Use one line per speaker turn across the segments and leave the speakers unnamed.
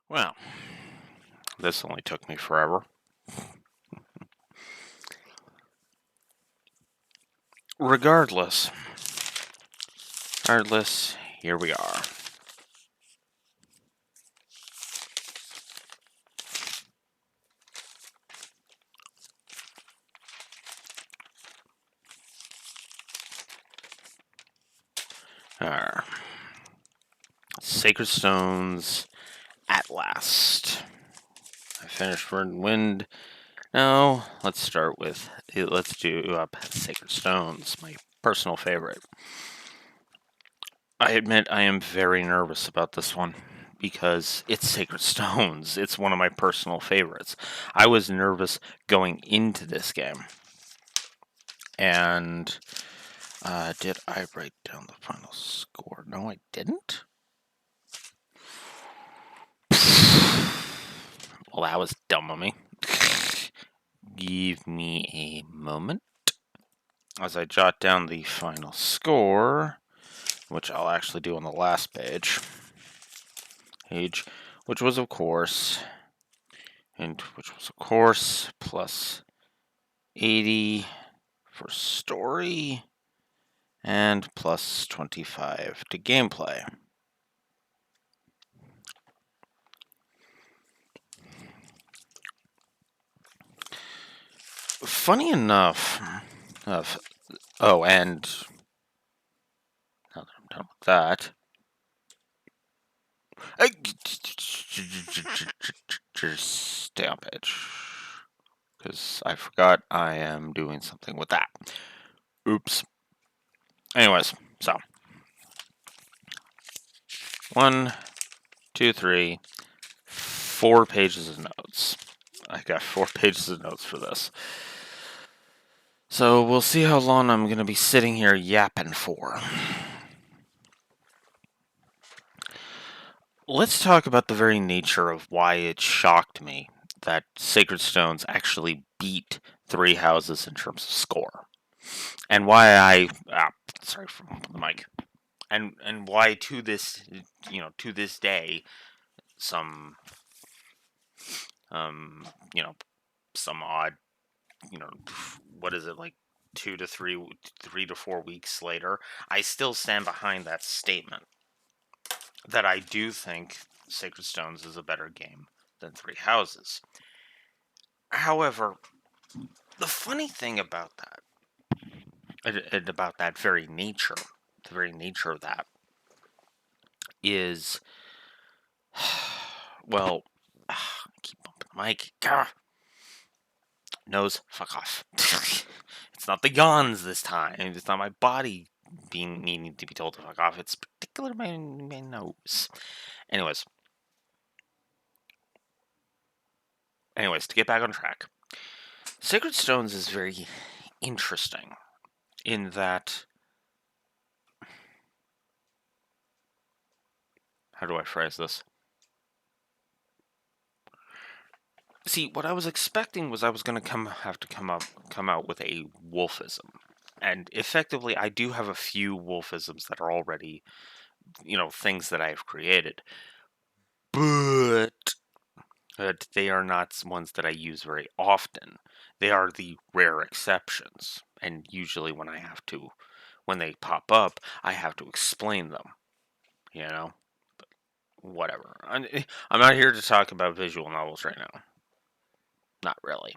Well, this only took me forever. Regardless, here we are. Sacred Stones at last. I finished Word and Wind. Now, let's do Sacred Stones, my personal favorite. I admit I am very nervous about this one because it's Sacred Stones. It's one of my personal favorites. I was nervous going into this game. And did I write down the final score? No, I didn't. Well, that was dumb of me. Give me a moment as I jot down the final score, which I'll actually do on the last page, which was of course plus 80 for story and plus 25 to gameplay. Funny enough, and now that I'm done with that, just stay on page, because I forgot I am doing something with that. Oops. Anyways, so 1, 2, 3, 4 pages of notes. I got 4 pages of notes for this. So we'll see how long I'm going to be sitting here yapping for. Let's talk about the very nature of why it shocked me that Sacred Stones actually beat Three Houses in terms of score. And why sorry for the mic. And why to this day some some odd, what is it, like 3 to 4 weeks later, I still stand behind that statement that I do think Sacred Stones is a better game than Three Houses. However, the funny thing about that, and about that very nature, the very nature of that, is, well, I keep bumping the mic. Gah! Nose, fuck off. It's not the yawns this time. It's not my body needing to be told to fuck off. It's particularly my nose. Anyways, to get back on track, Sacred Stones is very interesting in that. How do I phrase this? See, what I was expecting was I was going to come out with a wolfism, and effectively, I do have a few wolfisms that are already, things that I've created, but they are not ones that I use very often. They are the rare exceptions, and usually when they pop up, I have to explain them. But whatever. I'm not here to talk about visual novels right now. Not really.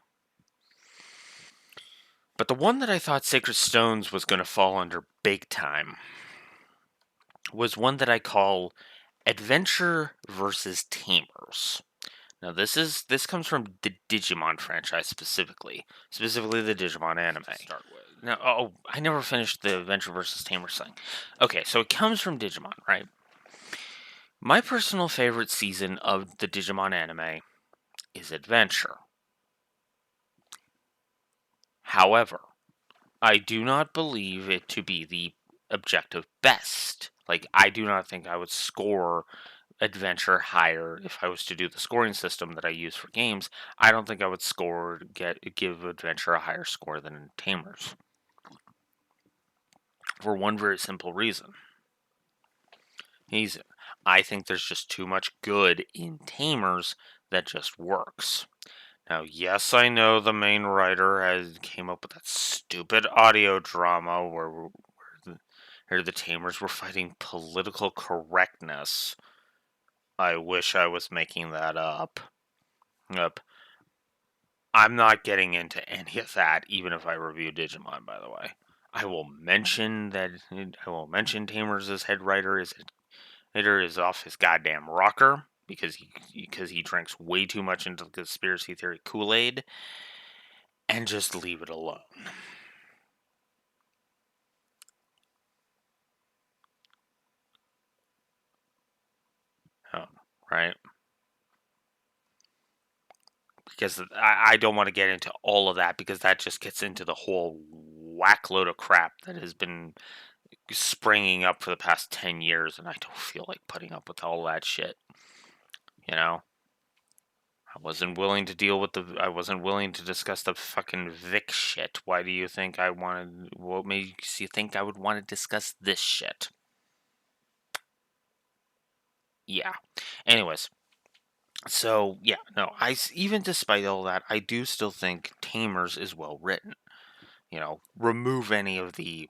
But the one that I thought Sacred Stones was going to fall under big time was one that I call Adventure versus Tamers. Now this comes from the Digimon franchise specifically the Digimon anime. Start with. Now, I never finished the Adventure versus Tamers thing. Okay, so it comes from Digimon, right? My personal favorite season of the Digimon anime is Adventure. However, I do not believe it to be the objective best. Like, I do not think I would score Adventure higher if I was to do the scoring system that I use for games. I don't think I would give Adventure a higher score than Tamers. For one very simple reason. I think there's just too much good in Tamers that just works. Now, yes, I know the main writer came up with that stupid audio drama where the Tamers were fighting political correctness. I wish I was making that up. Yep. I'm not getting into any of that, even if I review Digimon, by the way. I will mention Tamers' head writer is off his goddamn rocker because he drinks way too much into the conspiracy theory Kool-Aid, and just leave it alone. Oh, right? Because I don't want to get into all of that because that just gets into the whole whack load of crap that has been springing up for the past 10 years, and I don't feel like putting up with all that shit. You know? I wasn't willing to discuss the fucking Vic shit. Why do you think I wanted. What makes you think I would want to discuss this shit? Yeah. Anyways. So, yeah, no, even despite all that, I do still think Tamers is well written. Remove any of the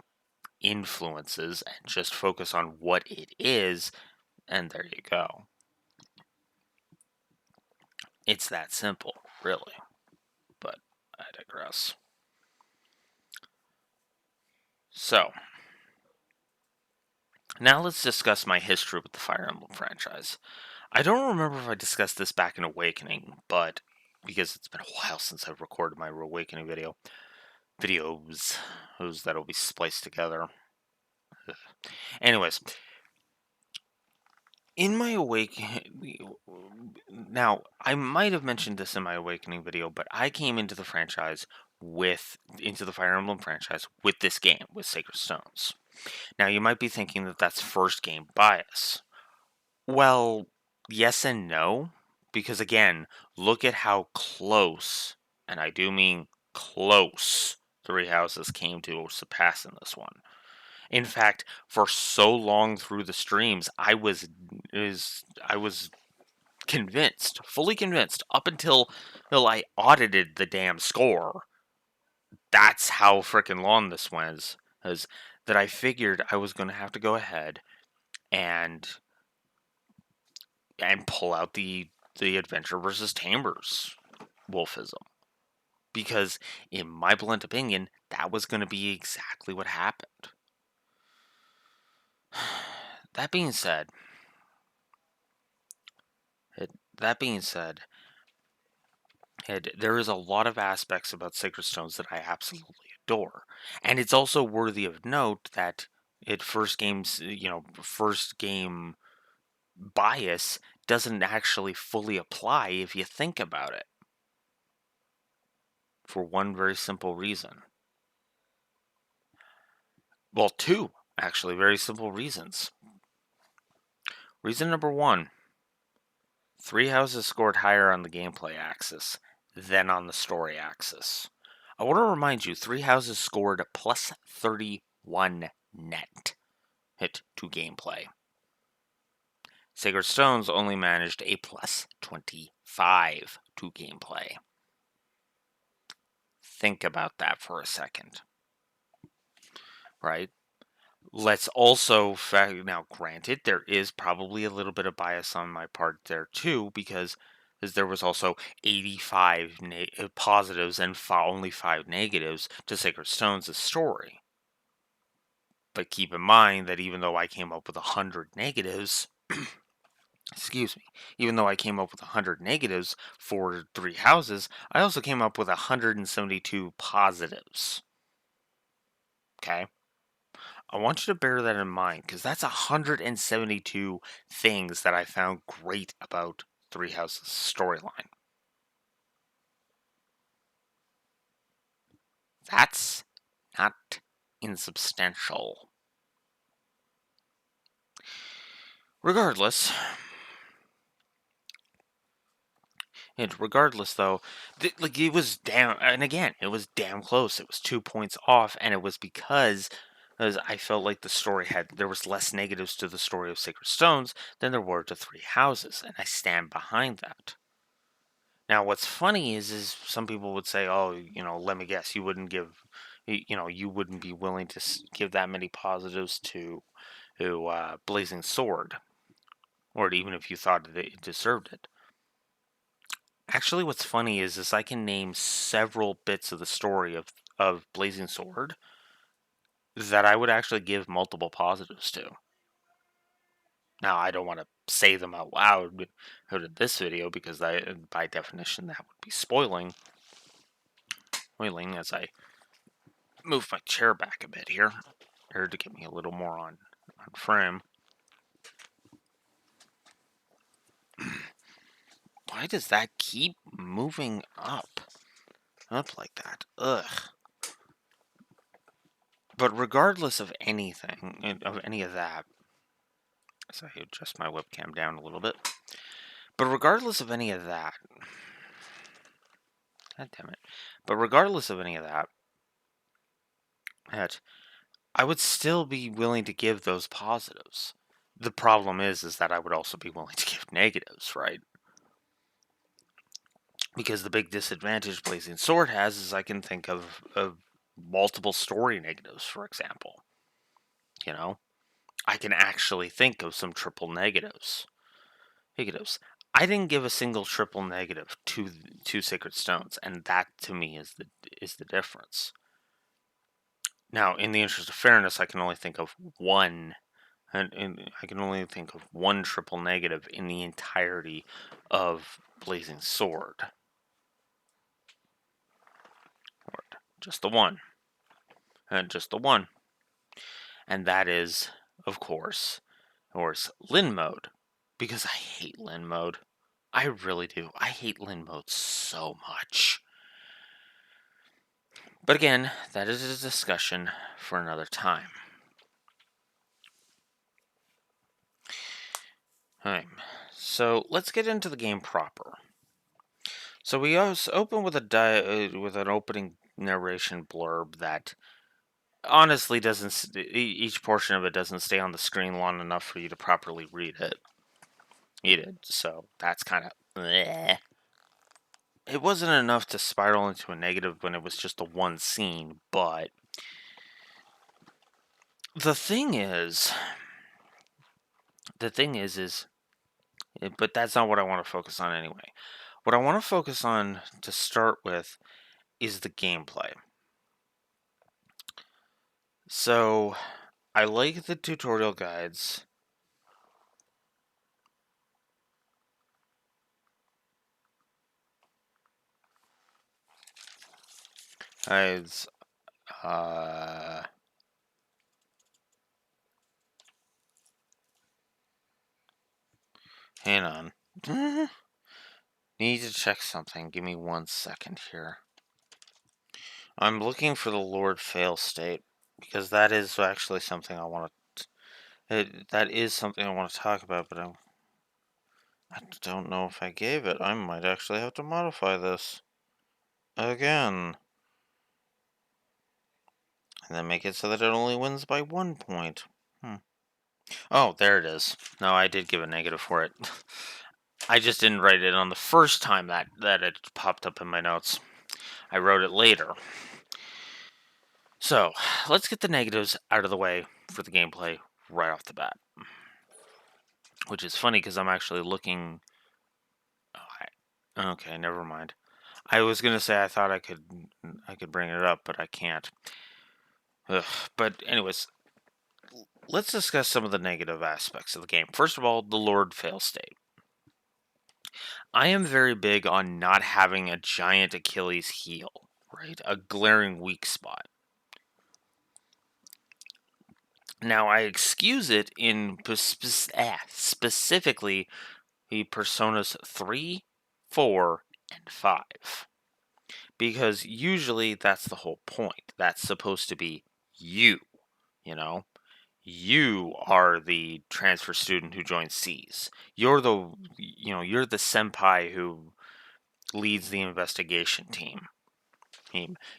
influences and just focus on what it is, and there you go. It's that simple, really. But I digress. So, now let's discuss my history with the Fire Emblem franchise. I don't remember if I discussed this back in Awakening, but because it's been a while since I've recorded my Awakening videos, those that'll be spliced together. Anyways, in my awakening, now I might have mentioned this in my Awakening video, but I came into the Fire Emblem franchise with this game, with Sacred Stones. Now you might be thinking that that's first game bias. Well, yes and no, because again, look at how close, and I do mean close, Three Houses came to surpassing this one. In fact, for so long through the streams, I was convinced, fully convinced, up until I audited the damn score. That's how freaking long this was, that I figured I was going to have to go ahead and pull out the Adventure versus Tamers wolfism, because in my blunt opinion, that was going to be exactly what happened. That being said, that being said, there is a lot of aspects about Sacred Stones that I absolutely adore, and it's also worthy of note that first game bias doesn't actually fully apply if you think about it, for one very simple reason. Well, two actually very simple reasons. Reason number one: Three Houses scored higher on the gameplay axis than on the story axis. I want to remind you, Three Houses scored plus 31 net hit to gameplay. Sacred Stones only managed a plus 25 to gameplay. Think about that for a second. Right? Let's also now, granted, there is probably a little bit of bias on my part there too, because there was also 85 positives and only 5 negatives to Sacred Stones' story. But keep in mind that even though I came up with 100 negatives, excuse me, even though I came up with 100 negatives for Three Houses, I also came up with 172 positives. Okay? I want you to bear that in mind, because that's 172 things that I found great about Three Houses' storyline. That's not insubstantial. Regardless, though, it was damn, and again, it was damn close. It was 2 points off, and it was because As I felt like there was less negatives to the story of Sacred Stones than there were to Three Houses, and I stand behind that. Now, what's funny is some people would say, "Oh, let me guess, you wouldn't you wouldn't be willing to give that many positives to Blazing Sword, or even if you thought that it deserved it." Actually, what's funny is I can name several bits of the story of Blazing Sword that I would actually give multiple positives to. Now, I don't want to say them out loud in this video because by definition that would be spoiling as I move my chair back a bit here to get me a little more on frame. Why does that keep moving up like that? Ugh. But regardless of anything, of any of that, as I adjust my webcam down a little bit, but regardless of any of that, God damn it, but regardless of any of that, I would still be willing to give those positives. The problem is that I would also be willing to give negatives, right? Because the big disadvantage Blazing Sword has is I can think of multiple story negatives, for example. I can actually think of some triple negatives. I didn't give a single triple negative to Sacred Stones, and that to me is the difference. Now, in the interest of fairness, I can only think of one, and I can only think of one triple negative in the entirety of Blazing Sword. Just the one. And just the one. And that is, of course, Lin mode. Because I hate Lin mode. I really do. I hate Lin mode so much. But again, that is a discussion for another time. Alright, so let's get into the game proper. So we open with with an opening narration blurb that honestly doesn't. Each portion of it doesn't stay on the screen long enough for you to properly read it. So that's kind of. It wasn't enough to spiral into a negative when it was just a one scene, but the thing is, but that's not what I want to focus on anyway. What I want to focus on to start with is the gameplay. So, I like the tutorial guides. Guides, hang on. Need to check something. Give me 1 second here. I'm looking for the Lord Fail state because that is actually something I want to. That is something I want to talk about, but I don't know if I gave it. I might actually have to modify this again, and then make it so that it only wins by 1 point. Oh, there it is. No, I did give a negative for it. I just didn't write it on the first time that it popped up in my notes. I wrote it later. So, let's get the negatives out of the way for the gameplay right off the bat. Which is funny because I'm actually looking. Okay, never mind. I was gonna say I thought I could bring it up, but I can't. Ugh. But anyways, let's discuss some of the negative aspects of the game. First of all, the Lord Fail state. I am very big on not having a giant Achilles heel, right? A glaring weak spot. Now, I excuse it in specifically the Personas 3, 4, and 5. Because usually that's the whole point. That's supposed to be you, you know? You are the transfer student who joins C's. You're the senpai who leads the investigation team.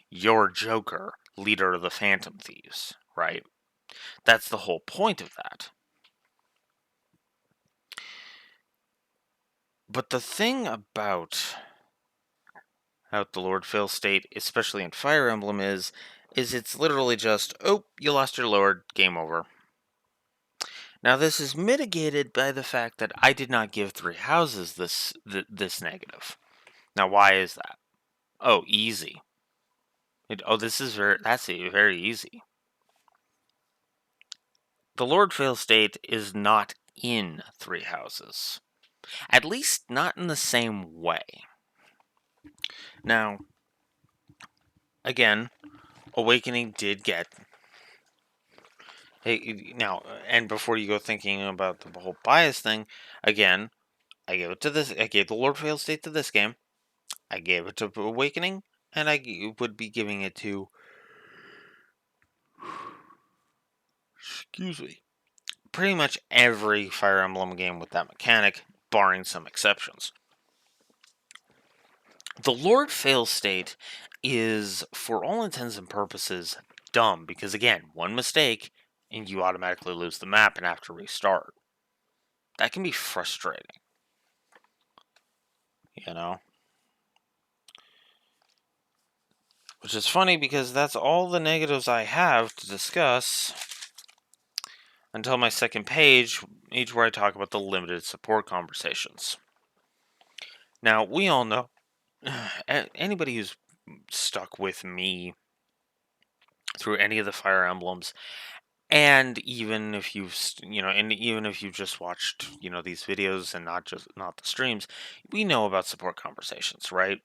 You're Joker, leader of the Phantom Thieves, right? That's the whole point of that. But the thing about out the Lord fail state, especially in Fire Emblem, is it's literally just, oh, you lost your Lord, game over. Now this is mitigated by the fact that I did not give 3 houses this negative. Now why is that? Oh, easy. This is very easy. The Lord fail state is not in 3 houses. At least not in the same way. Now, again, Awakening did get. Now, and before you go thinking about the whole bias thing, again, I gave it to this. I gave the Lord Fail State to this game. I gave it to Awakening, and I would be giving it to. Excuse me. Pretty much every Fire Emblem game with that mechanic, barring some exceptions. The Lord Fail State is, for all intents and purposes, dumb because, again, one mistake and you automatically lose the map and have to restart. That can be frustrating. You know? Which is funny because that's all the negatives I have to discuss until my second page, where I talk about the limited support conversations. Now, we all know, anybody who's stuck with me through any of the Fire Emblems, and even if you've just watched these videos and not the streams, we know about support conversations, right?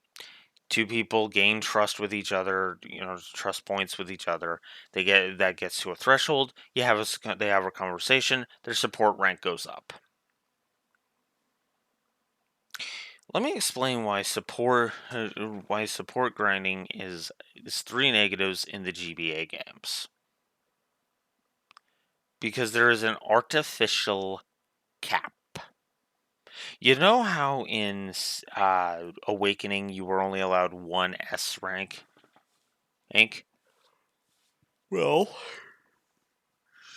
Two people gain trust with each other, trust points with each other. That gets to a threshold. They have a conversation. Their support rank goes up. Let me explain why support grinding is 3 negatives in the GBA games. Because there is an artificial cap. You know how in Awakening you were only allowed 1 S rank? Ink? Well,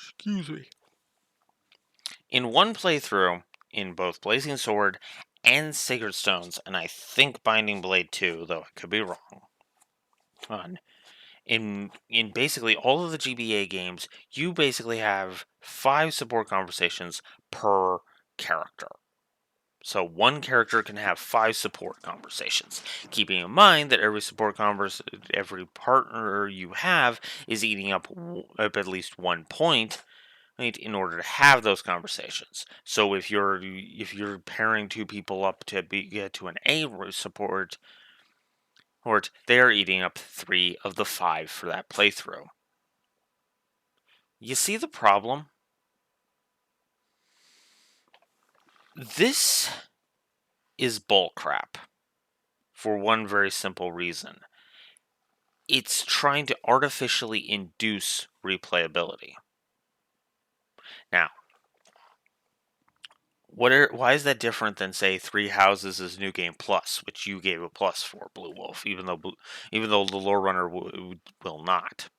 excuse me. In one playthrough, in both Blazing Sword and Sacred Stones, and I think Binding Blade 2, though I could be wrong, in basically all of the GBA games, you basically have 5 support conversations per character. So one character can have 5 support conversations, keeping in mind that every partner you have is eating up at least 1 point, right, in order to have those conversations. So if you're pairing 2 people up to get to an A support, they're eating up 3 of the 5 for that playthrough. You see the problem? This is bullcrap for one very simple reason. It's trying to artificially induce replayability. Now, why is that different than, say, 3 Houses is New Game Plus, which you gave a plus for, Blue Wolf, even though the Lore Runner will not?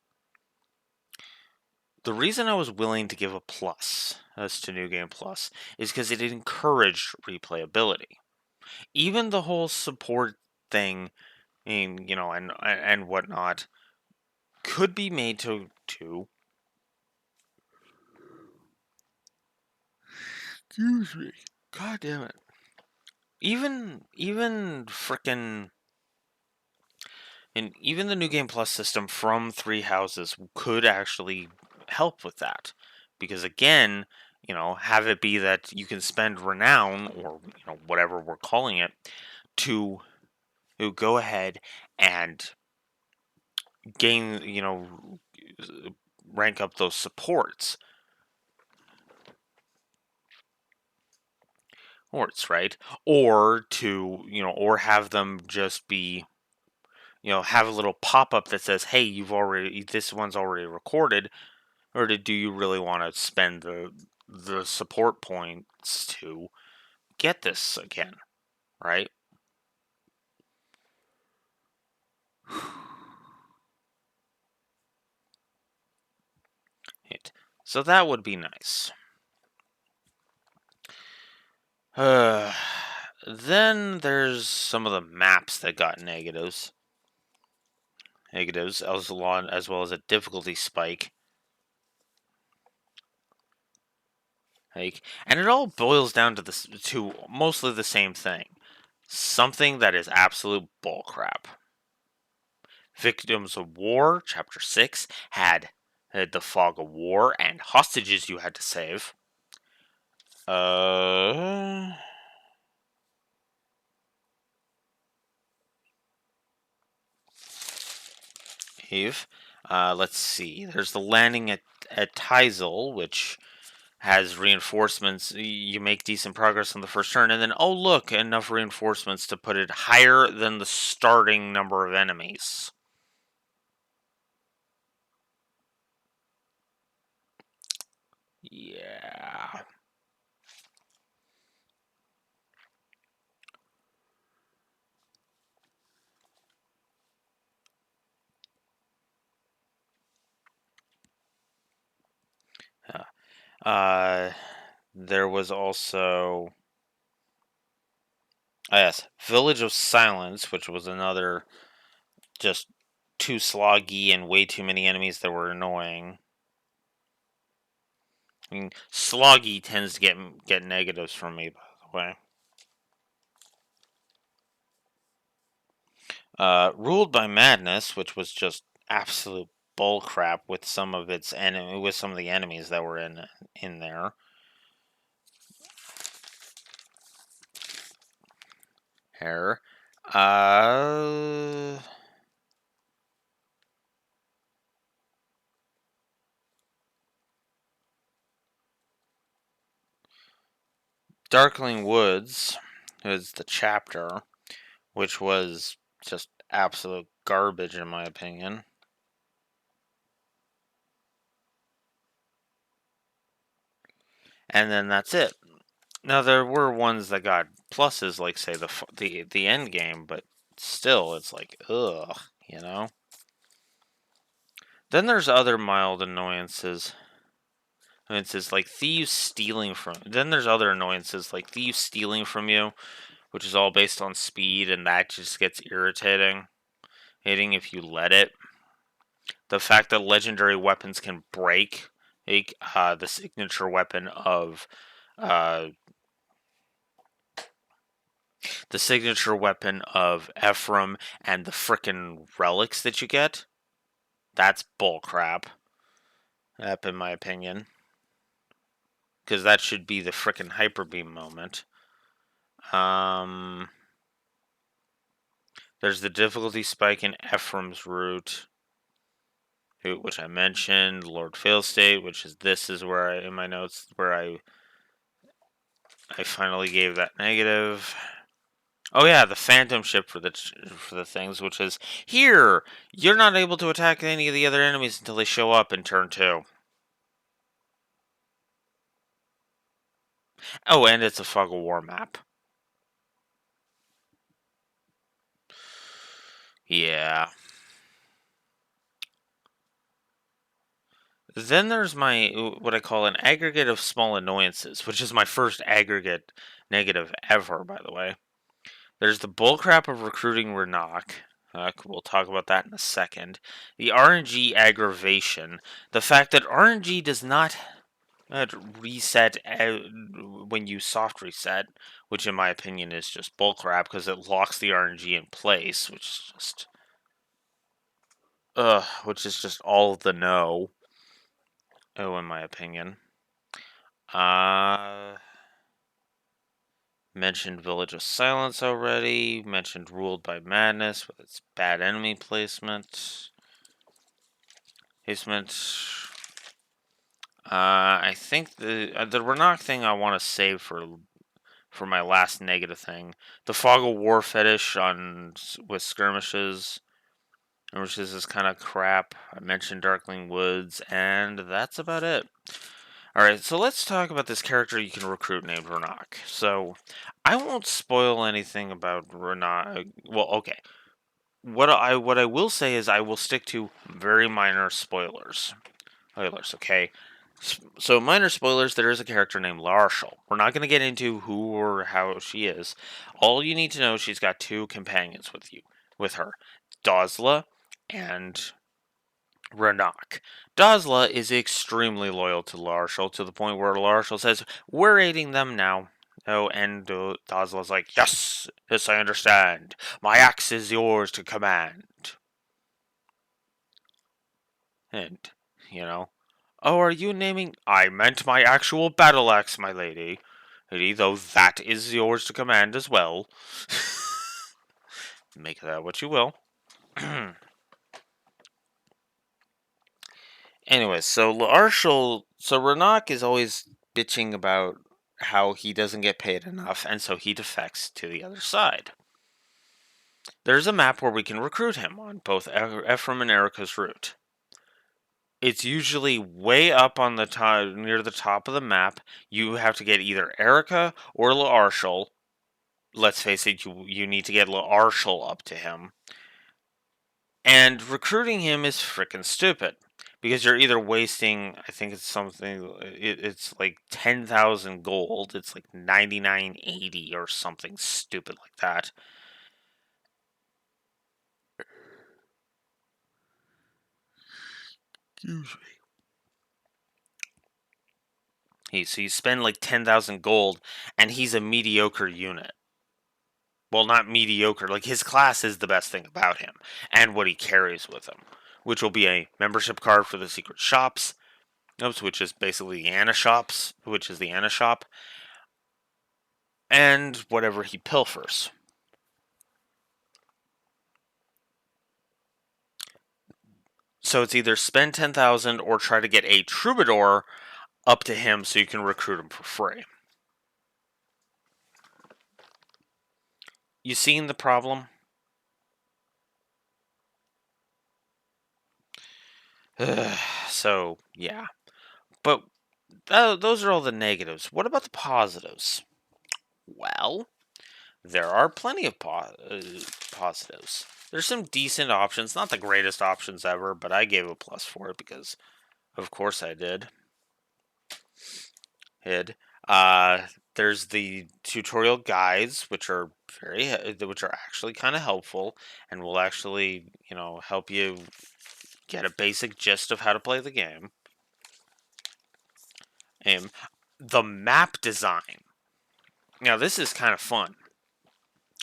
The reason I was willing to give a plus as to New Game Plus is because it encouraged replayability. Even the whole support thing, and whatnot, could be made to excuse me. God damn it. Even frickin' and even the New Game Plus system from 3 Houses could actually help with that. Because again, have it be that you can spend renown, or whatever we're calling it, to go ahead and gain, rank up those supports. Right? Or or have them just be, have a little pop-up that says, hey, this one's already recorded, or do you really want to spend the support points to get this again, right? So that would be nice. Then there's some of the maps that got negatives as well as a difficulty spike. And it all boils down to mostly the same thing. Something that is absolute bullcrap. Victims of War, Chapter 6, had the fog of war and hostages you had to save. Eve. Let's see. There's the landing at Teisel, which has reinforcements. You make decent progress on the first turn, and then, oh look, enough reinforcements to put it higher than the starting number of enemies. Yeah. There was also, yes, Village of Silence, which was another just too sloggy and way too many enemies that were annoying. I mean, sloggy tends to get negatives from me, by the way. Ruled by Madness, which was just absolute bullcrap with some of its with some of the enemies that were in there. Here, Darkling Woods is the chapter, which was just absolute garbage in my opinion. And then that's it. Now there were ones that got pluses, like say the end game, but still, it's like ugh, you know. Then there's other mild annoyances. Annoyances like thieves stealing from. Then there's other annoyances like thieves stealing from you, which is all based on speed, and that just gets irritating. Hitting if you let it. The fact that legendary weapons can break, like the signature weapon of uh, Ephraim and the frickin' relics that you get. That's bullcrap. In my opinion. Because that should be the frickin' hyper beam moment. There's the difficulty spike in Ephraim's route, which I mentioned. Lord Failstate, which is where in my notes where I finally gave that negative. Oh yeah, the phantom ship for the things, which is here. You're not able to attack any of the other enemies until they show up in turn 2. Oh, and it's a fog of war map. Yeah. Then there's what I call an aggregate of small annoyances, which is my first aggregate negative ever, by the way. There's the bullcrap of recruiting Renak. We'll talk about that in a second. The RNG aggravation. The fact that RNG does not reset when you soft reset, which in my opinion is just bullcrap because it locks the RNG in place, which is just all the no. Oh, in my opinion. Mentioned Village of Silence already. Mentioned Ruled by Madness with its bad enemy placement. I think the Renak thing I want to save for my last negative thing. The Fog of War fetish with skirmishes, which is kind of crap. I mentioned Darkling Woods, and that's about it. Alright, so let's talk about this character you can recruit named Renak. So, I won't spoil anything about Renak. Well, okay. What I will say is I will stick to very minor spoilers. Okay? So, minor spoilers, there is a character named Larshall. We're not going to get into who or how she is. All you need to know is she's got two companions with her, Dozla and Ranak. Dozla is extremely loyal to Larshall to the point where Larshall says, "We're aiding them now." Oh, and Dozla's like, "Yes, yes, I understand. My axe is yours to command." And, you know, "Oh, are you naming? I meant my actual battle axe, my lady, though that is yours to command as well." Make that what you will. Anyway, so Ranak is always bitching about how he doesn't get paid enough, and so he defects to the other side. There's a map where we can recruit him on both Ephraim and Erica's route. It's usually way up on the top, near the top of the map. You have to get either Erica or L'Arshel. Let's face it, you need to get L'Arshel up to him. And recruiting him is freaking stupid. Because you're either wasting, I think it's something, it's like 10,000 gold. It's like 99.80 or something stupid like that. Excuse me. So you spend like 10,000 gold, and he's a mediocre unit. Well, not mediocre. Like, his class is the best thing about him, and what he carries with him, which will be a membership card for the secret shops, which is basically the Anna shops, which is the Anna shop, and whatever he pilfers. So it's either spend 10,000 or try to get a troubadour up to him so you can recruit him for free. You seeing the problem? So, yeah. But those are all the negatives. What about the positives? Well, there are plenty of positives. There's some decent options, not the greatest options ever, but I gave a plus for it because, of course, I did. Uh, there's the tutorial guides, which are which are actually kind of helpful, and will actually, help you get a basic gist of how to play the game. Um, the map design. Now, this is kind of fun.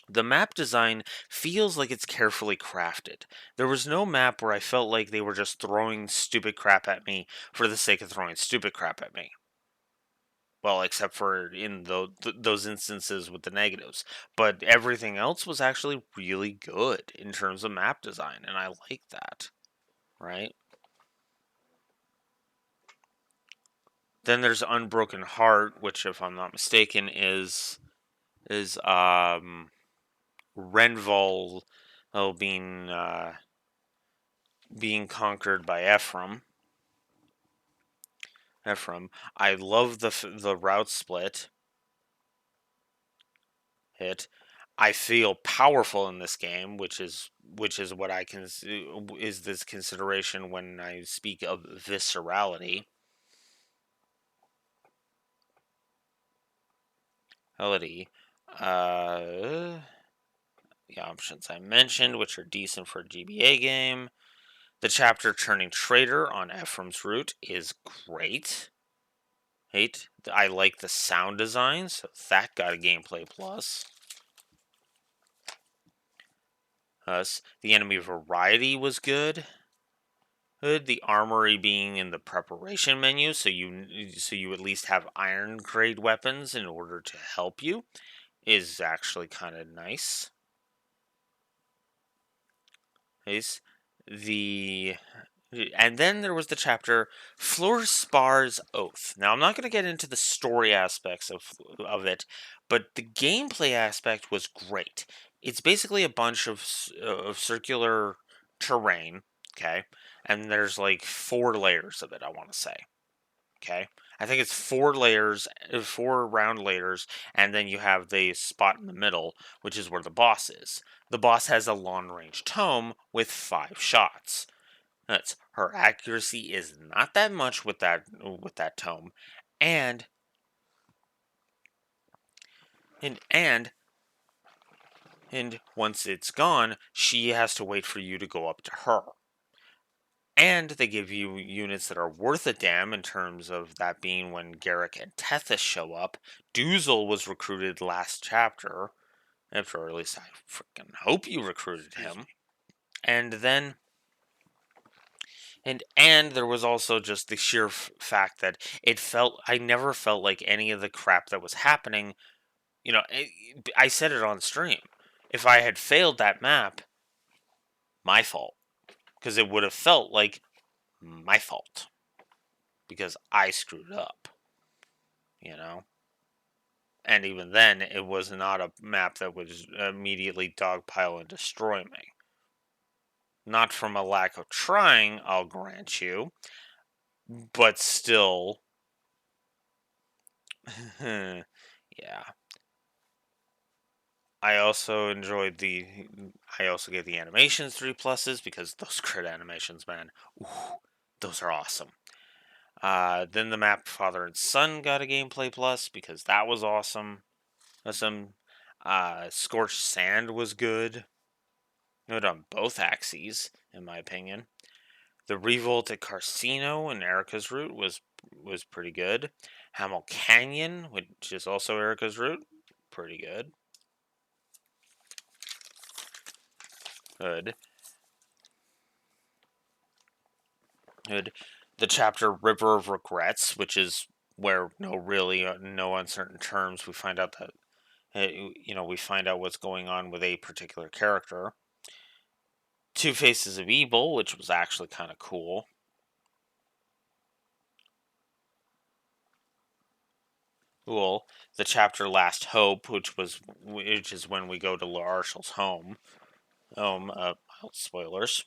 The map design feels like it's carefully crafted. There was no map where I felt like they were just throwing stupid crap at me for the sake of throwing stupid crap at me. Well, except for in those instances with the negatives. But everything else was actually really good in terms of map design, and I like that. Right? Then there's Unbroken Heart, which, if I'm not mistaken, is Renval being conquered by Ephraim. I love the route split. I feel powerful in this game, which is what I can is this consideration when I speak of viscerality. The options I mentioned, which are decent for a GBA game. The chapter turning traitor on Ephraim's route is great. I like the sound design, so that got a gameplay plus. The enemy variety was good. The armory being in the preparation menu, so you at least have iron grade weapons in order to help you, is actually kind of nice. The and then there was the chapter Fluorspar's Oath. Now, I'm not going to get into the story aspects of it, but the gameplay aspect was great. It's basically a bunch of circular terrain, okay? And there's like 4 layers of it, I want to say, okay? I think it's 4 layers, 4 round layers, and then you have the spot in the middle, which is where the boss is. The boss has a long range tome with 5 shots. That's Her accuracy is not that much with that tome, and and and once it's gone, she has to wait for you to go up to her. And they give you units that are worth a damn in terms of that being when Garrick and Tethys show up. Doozle was recruited last chapter, or at least I freaking hope you recruited him. And then and there was also just the sheer fact that I never felt like any of the crap that was happening. I said it on stream. If I had failed that map, my fault, because it would have felt like my fault because I screwed up. You know. And even then, it was not a map that would immediately dogpile and destroy me. Not from a lack of trying, I'll grant you, but still. Yeah. I also enjoyed I also gave the animations 3 pluses because those crit animations, man. Ooh, those are awesome. Then the map Father and Son got a gameplay plus because that was awesome. Scorched Sand was good. Good on both axes, in my opinion. The Revolt at Carcino and Erica's route was pretty good. Hamel Canyon, which is also Erica's route, pretty good. Good. Good. The chapter River of Regrets, which is where no uncertain terms we find out that we find out what's going on with a particular character. Two Faces of Evil, which was actually kind of cool. Cool. The chapter Last Hope, which is when we go to Larshal's home. Spoilers.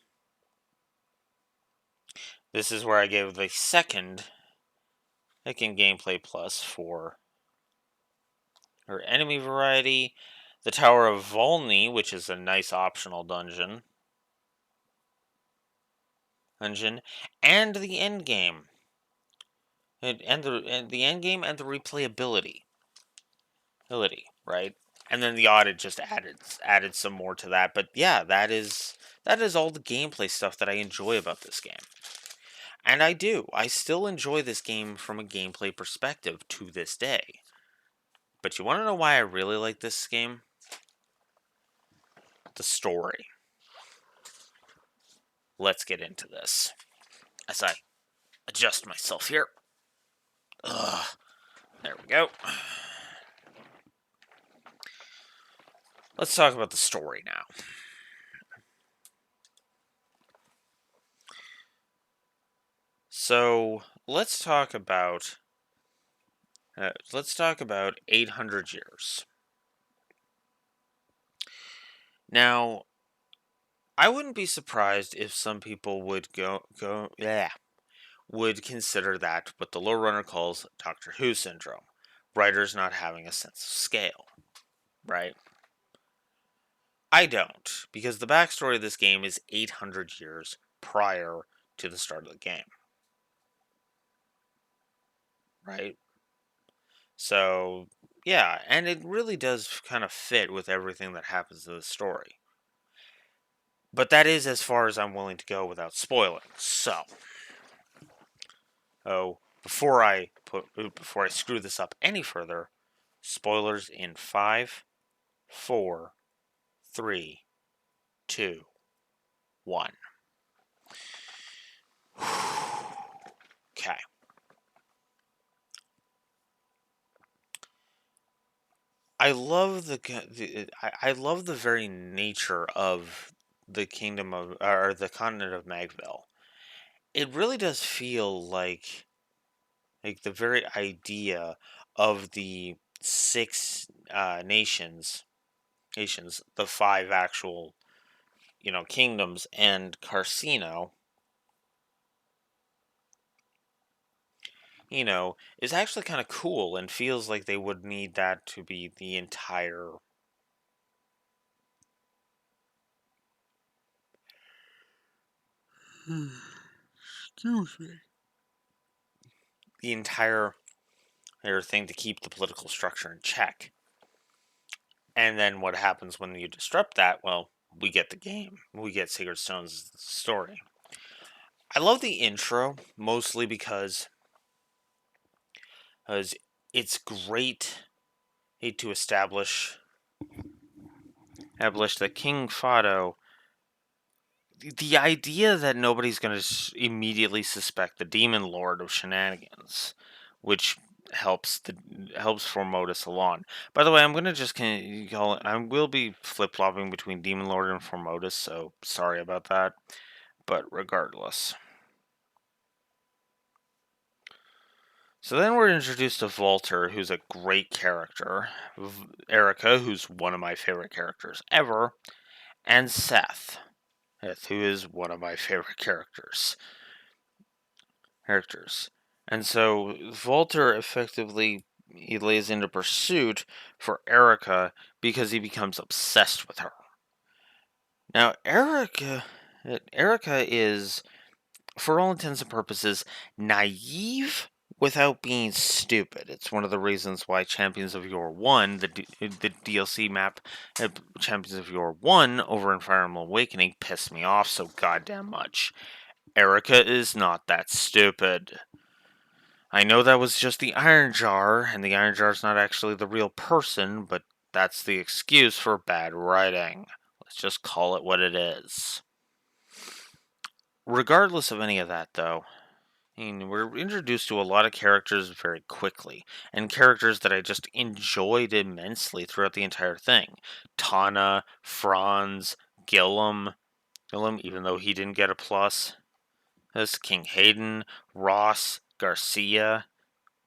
This is where I gave the second gameplay plus for her enemy variety. The Tower of Volney, which is a nice optional dungeon, and the end game, and the end game and the replayability, right? And then the audit just added some more to that. But yeah, that is all the gameplay stuff that I enjoy about this game. And I still enjoy this game from a gameplay perspective to this day. But you want to know why I really like this game? The story. Let's get into this as I adjust myself here. Ugh. There we go. Let's talk about the story now. So let's talk about 800 years. Now, I wouldn't be surprised if some people would would consider that what the lowrunner calls Doctor Who syndrome, writers not having a sense of scale, right? I don't, because the backstory of this game is 800 years prior to the start of the game, right? So, yeah, and it really does kind of fit with everything that happens in the story. But that is as far as I'm willing to go without spoiling. So, before I screw this up any further, spoilers in 5, 4, 3, 2, 1. Okay. I love I love the very nature of the kingdom of or the continent of Magville. It really does feel like the very idea of the six nations, the five actual kingdoms, and Carcino, is actually kind of cool and feels like they would need that to be the entire. Excuse me. The entire thing to keep the political structure in check. And then what happens when you disrupt that? Well, we get the game. We get Sacred Stone's story. I love the intro mostly because it's great to establish that King Fado. The idea that nobody's going to immediately suspect the Demon Lord of shenanigans, which helps Formotus along. By the way, I'm going to just call it. I will be flip flopping between Demon Lord and Formotus, so sorry about that. But regardless. So then we're introduced to Volter, who's a great character, Erica, who's one of my favorite characters ever, and Seth, who is one of my favorite characters. And so Volter effectively he lays into pursuit for Erica because he becomes obsessed with her. Now Erica is, for all intents and purposes, naive without being stupid. It's one of the reasons why Champions of Yore 1, the DLC map, Champions of Yore 1 over in Fire Emblem Awakening pissed me off so goddamn much. Erica is not that stupid. I know that was just the Iron Jar, and the Iron Jar is not actually the real person, but that's the excuse for bad writing. Let's just call it what it is. Regardless of any of that, though, we're introduced to a lot of characters very quickly, and characters that I just enjoyed immensely throughout the entire thing. Tana, Franz, Gillum, even though he didn't get a plus. There's King Hayden, Ross, Garcia,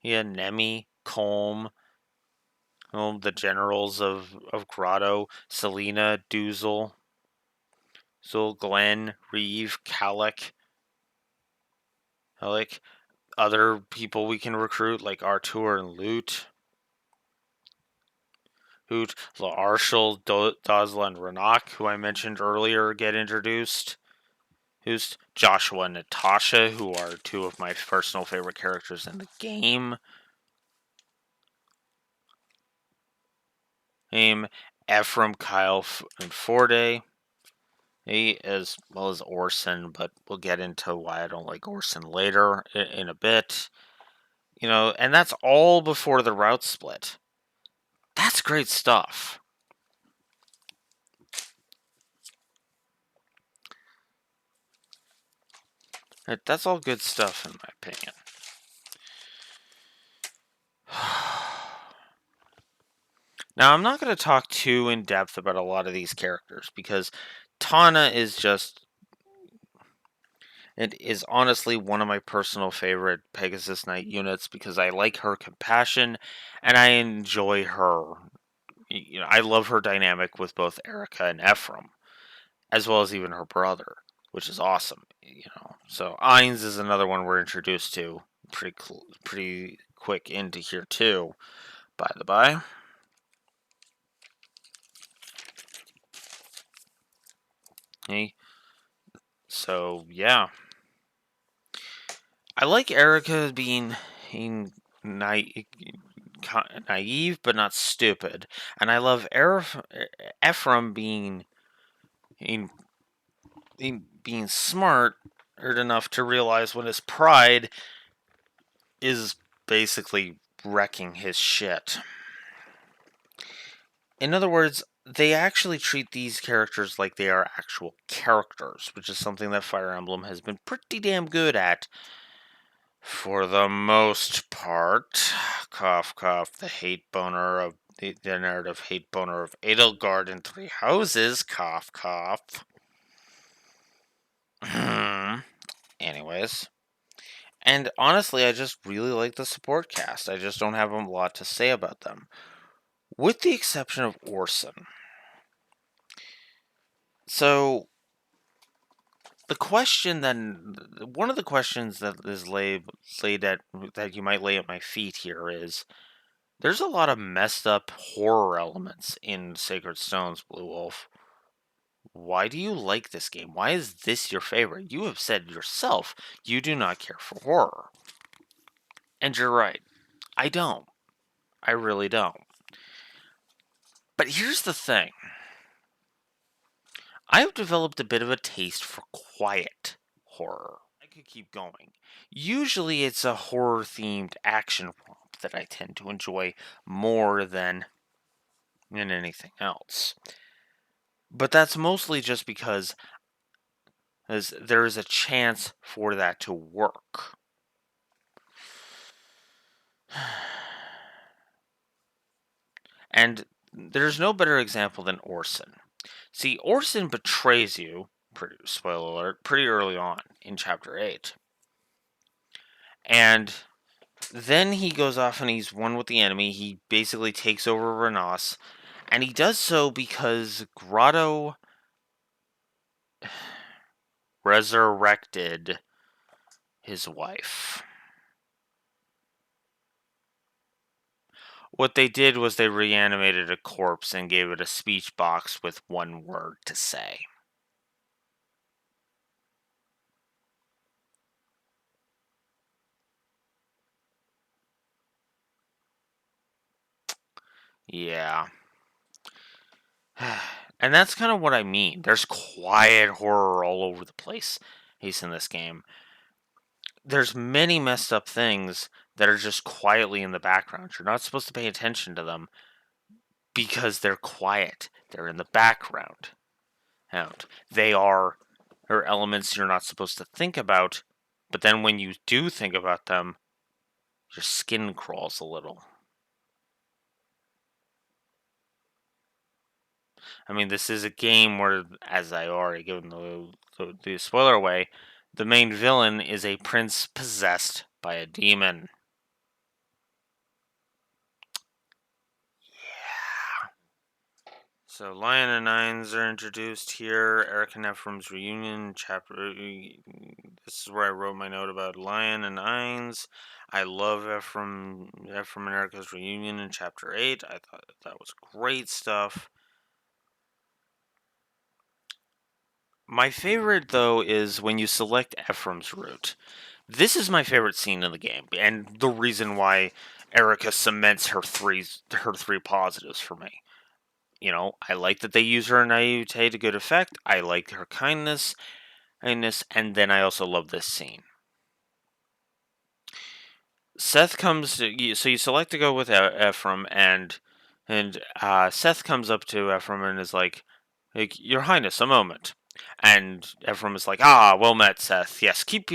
Nemi, Colm, the generals of Grotto, Selena, Doozle, Zul, Glenn, Reeve, Calic, other people we can recruit like Artur and Loot, Hoot, Arshel, Dozla, and Ranak, who I mentioned earlier, get introduced. Who's Joshua and Natasha, who are two of my personal favorite characters in the game. Ephraim, Kyle, and Forde. As well as Orson, but we'll get into why I don't like Orson later in a bit. And that's all before the route split. That's great stuff. That's all good stuff, in my opinion. Now, I'm not going to talk too in depth about a lot of these characters because Tana is just. It is honestly one of my personal favorite Pegasus Knight units because I like her compassion and I enjoy her. I love her dynamic with both Erica and Ephraim, as well as even her brother, which is awesome. So Ainz is another one we're introduced to pretty quick into here too. By the by. Hey. So yeah. I like Erica being naive but not stupid, and I love Ephraim being smart enough to realize when his pride is basically wrecking his shit. In other words, they actually treat these characters like they are actual characters, which is something that Fire Emblem has been pretty damn good at. For the most part, cough cough, the narrative hate boner of Edelgard and Three Houses, cough cough. Anyways. And honestly, I just really like the support cast. I just don't have a lot to say about them. With the exception of Orson. So, one of the questions that is that you might lay at my feet here is, there's a lot of messed up horror elements in Sacred Stones, Blue Wolf. Why do you like this game? Why is this your favorite? You have said yourself you do not care for horror. And you're right. I don't. I really don't. But here's the thing. I've developed a bit of a taste for quiet horror. I could keep going. Usually it's a horror themed action romp that I tend to enjoy more than anything else. But that's mostly just because as there is a chance for that to work. And there's no better example than Orson. See, Orson betrays you, spoiler alert, pretty early on in chapter 8. And then he goes off and he's one with the enemy. He basically takes over Renos. And he does so because Grotto resurrected his wife. What they did was they reanimated a corpse and gave it a speech box with one word to say. Yeah. And that's kind of what I mean. There's quiet horror all over the place, in this game. There's many messed up things that are just quietly in the background. You're not supposed to pay attention to them because they're quiet. They're in the background. And they are elements you're not supposed to think about, but then when you do think about them, your skin crawls a little. I mean, this is a game where, as I already given the spoiler away, the main villain is a prince possessed by a demon. Yeah. So Lion and Nines are introduced here. Eric and Ephraim's reunion chapter. This is where I wrote my note about Lion and Nines. I love Ephraim and Erica's reunion in chapter 8. I thought that was great stuff. My favorite, though, is when you select Ephraim's route. This is my favorite scene in the game, and the reason why Erica cements her three positives for me. You know, I like that they use her naivete to good effect. I like her kindness, and then I also love this scene. Seth comes to, so you select to go with Ephraim, and Seth comes up to Ephraim and is like, Your Highness, a moment. And Ephraim is like, Ah, well met, Seth. Yes, keep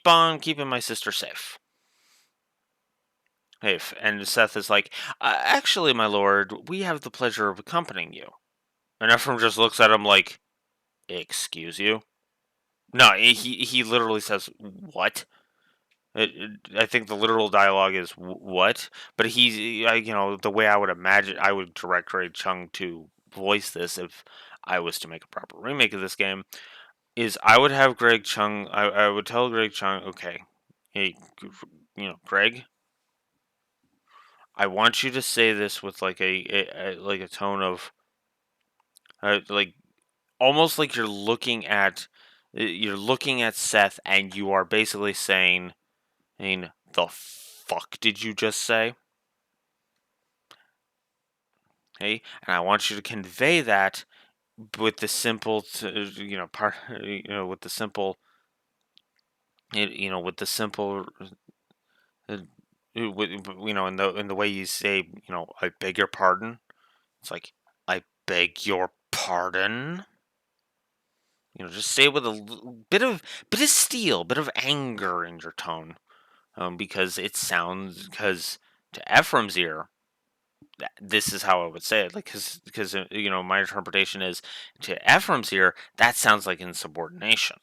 on keeping my sister safe. And Seth is like, Actually, my lord, we have the pleasure of accompanying you. And Ephraim just looks at him like, Excuse you? No, he literally says, What? I think the literal dialogue is what, but the way I would imagine, I would direct Ray Chung to voice this if I was to make a proper remake of this game, is I would have Greg Chung, I would tell Greg Chung, okay, hey, Greg, I want you to say this with like a tone of, like, almost like you're looking at Seth and you are basically saying, the fuck did you just say? Okay, and I want you to convey that with the simple, with the simple, with the simple, uh, in the way you say, I beg your pardon. It's like, I beg your pardon. Just say it with a bit of steel, bit of anger in your tone, because because to Ephraim's ear, this is how I would say it, like, because my interpretation is to Ephraim's ear that sounds like insubordination.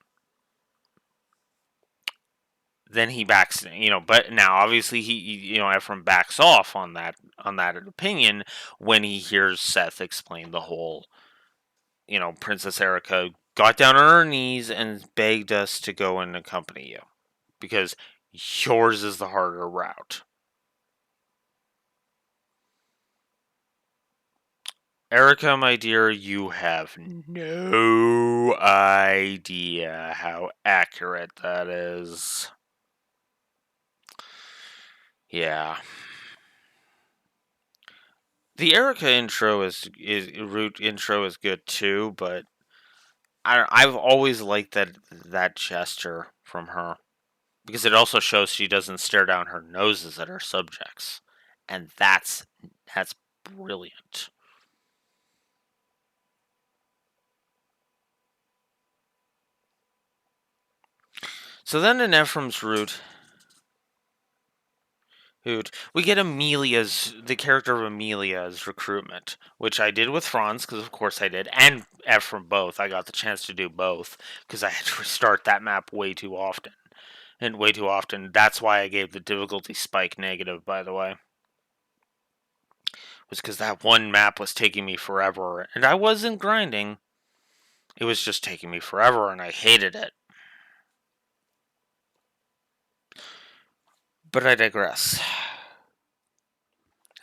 Then he backs, but now obviously Ephraim backs off on that opinion when he hears Seth explain the whole, Princess Erica got down on her knees and begged us to go and accompany you because yours is the harder route. Erica, my dear, you have no idea how accurate that is. Yeah. The Erica intro is root intro is good too, but I've always liked that gesture from her because it also shows she doesn't stare down her noses at her subjects, and that's brilliant. So then in Ephraim's root, we get the character of Amelia's recruitment, which I did with Franz, because of course I did, and Ephraim both. I got the chance to do both, because I had to restart that map way too often. And way too often. That's why I gave the difficulty spike negative, by the way. Was because that one map was taking me forever, and I wasn't grinding. It was just taking me forever, and I hated it. But I digress.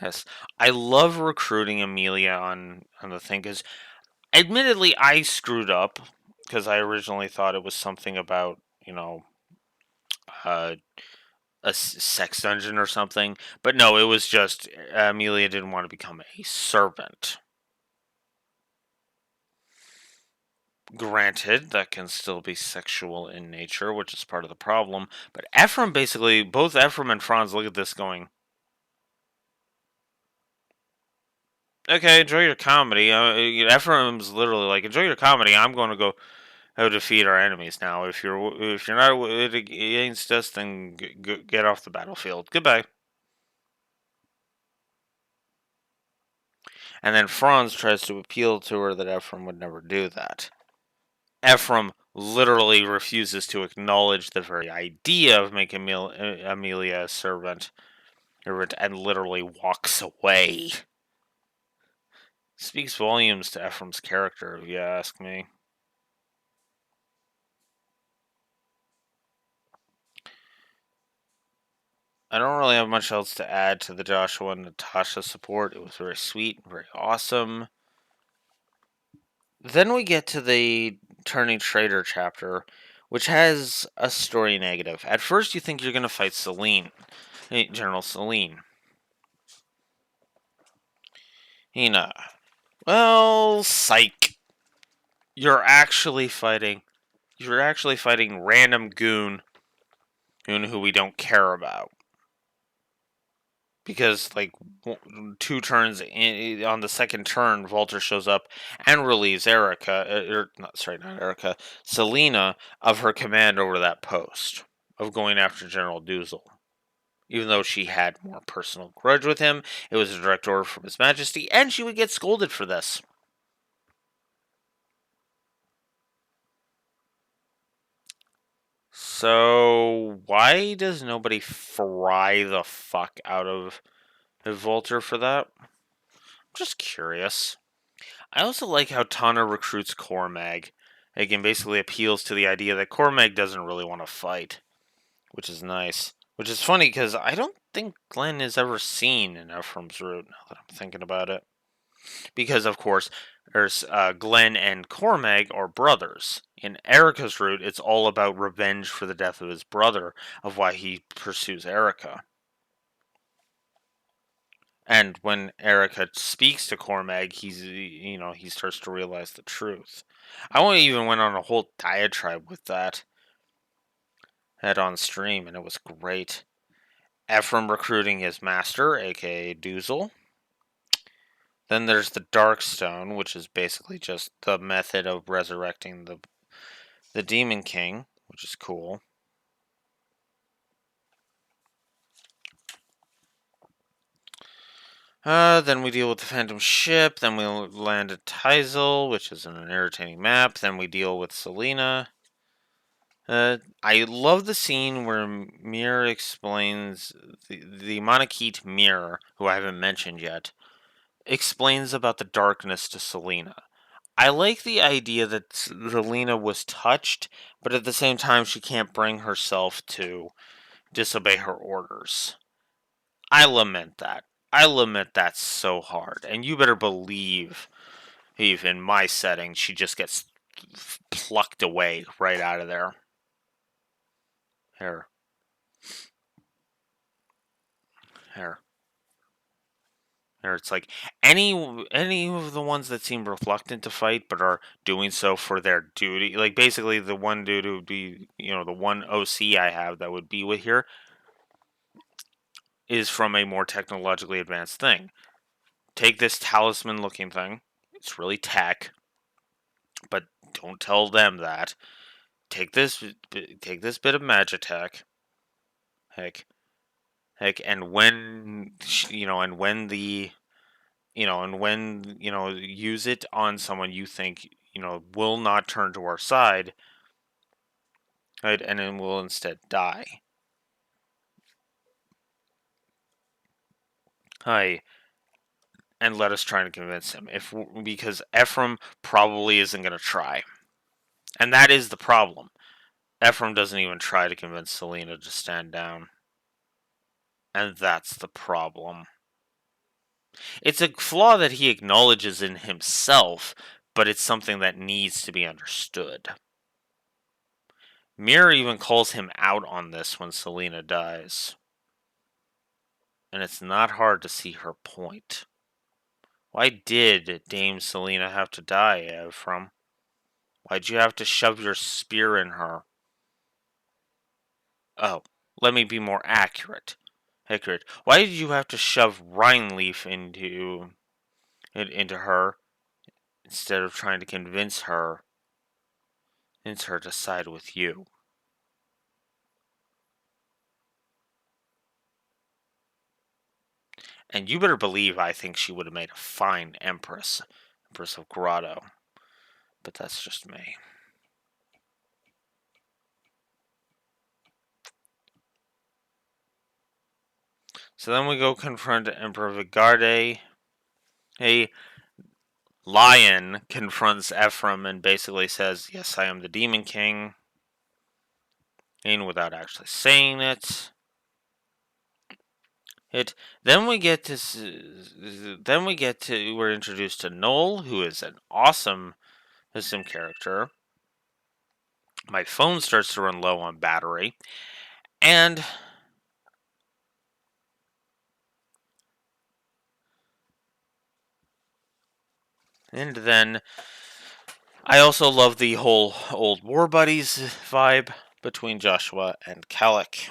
Yes, I love recruiting Amelia on the thing because, admittedly, I screwed up because I originally thought it was something about uh, a sex dungeon or something, but no, it was just Amelia didn't want to become a servant. Granted, that can still be sexual in nature, which is part of the problem. But Ephraim basically, both Ephraim and Franz look at this going, okay, enjoy your comedy. Ephraim's literally like, enjoy your comedy. I'm going to go defeat our enemies now. If you're not against us, then get off the battlefield. Goodbye. And then Franz tries to appeal to her that Ephraim would never do that. Ephraim literally refuses to acknowledge the very idea of making Amelia a servant and literally walks away. Speaks volumes to Ephraim's character, if you ask me. I don't really have much else to add to the Joshua and Natasha support. It was very sweet, very awesome. Then we get to the Turning Traitor chapter, which has a story negative. At first, you think you're going to fight General Celine. Well, psych. You're actually fighting. You're actually fighting random goon who we don't care about. Because, like, 2 turns on the second turn, Walter shows up and relieves not Erica, Selena of her command over that post of going after General Doozle. Even though she had more personal grudge with him, it was a direct order from His Majesty, and she would get scolded for this. So, why does nobody fry the fuck out of Volter for that? I'm just curious. I also like how Tana recruits Cormag. Again, basically appeals to the idea that Cormag doesn't really want to fight, which is nice. Which is funny because I don't think Glenn is ever seen in Ephraim's route, now that I'm thinking about it. Because, of course, there's Glenn and Cormag are brothers. In Erica's route, it's all about revenge for the death of his brother, of why he pursues Erica. And when Erica speaks to Cormag, he starts to realize the truth. I even went on a whole diatribe with that on stream, and it was great. Ephraim recruiting his master, aka Doozle. Then there's the Darkstone, which is basically just the method of resurrecting the Demon King, which is cool. Then we deal with the Phantom Ship. Then we land at Teisel, which is an irritating map. Then we deal with Selena. I love the scene where Mir explains the Monokete Mir, who I haven't mentioned yet, explains about the darkness to Selena. I like the idea that Selena was touched, but at the same time she can't bring herself to disobey her orders. I lament that. I lament that so hard, and you better believe, even in my setting, she just gets plucked away right out of there. Here, here. Or it's like any of the ones that seem reluctant to fight but are doing so for their duty. Like basically the one dude who would be, the one OC I have that would be with here is from a more technologically advanced thing. Take this talisman looking thing. It's really tech, but don't tell them that. Take this bit of magitech. Heck, and when and when the and when use it on someone you think will not turn to our side, right, and then will instead die. Hi, and let us try to convince him because Ephraim probably isn't going to try, and that is the problem. Ephraim doesn't even try to convince Selena to stand down, and that's the problem. It's a flaw that he acknowledges in himself, but it's something that needs to be understood. Mira even calls him out on this when Selena dies. And it's not hard to see her point. Why did Dame Selena have to die, Ephraim? Why'd you have to shove your spear in her? Oh, let me be more accurate. Why did you have to shove Rhineleaf into her instead of trying to convince her to side with you? And you better believe I think she would have made a fine Empress of Grotto. But that's just me. So then we go confront Emperor Vigarde. A lion confronts Ephraim and basically says, "Yes, I am the Demon King," and without actually saying it. Then we get to we're introduced to Noel, who is an awesome character. My phone starts to run low on battery, and then I also love the whole old war buddies vibe between Joshua and Kellic.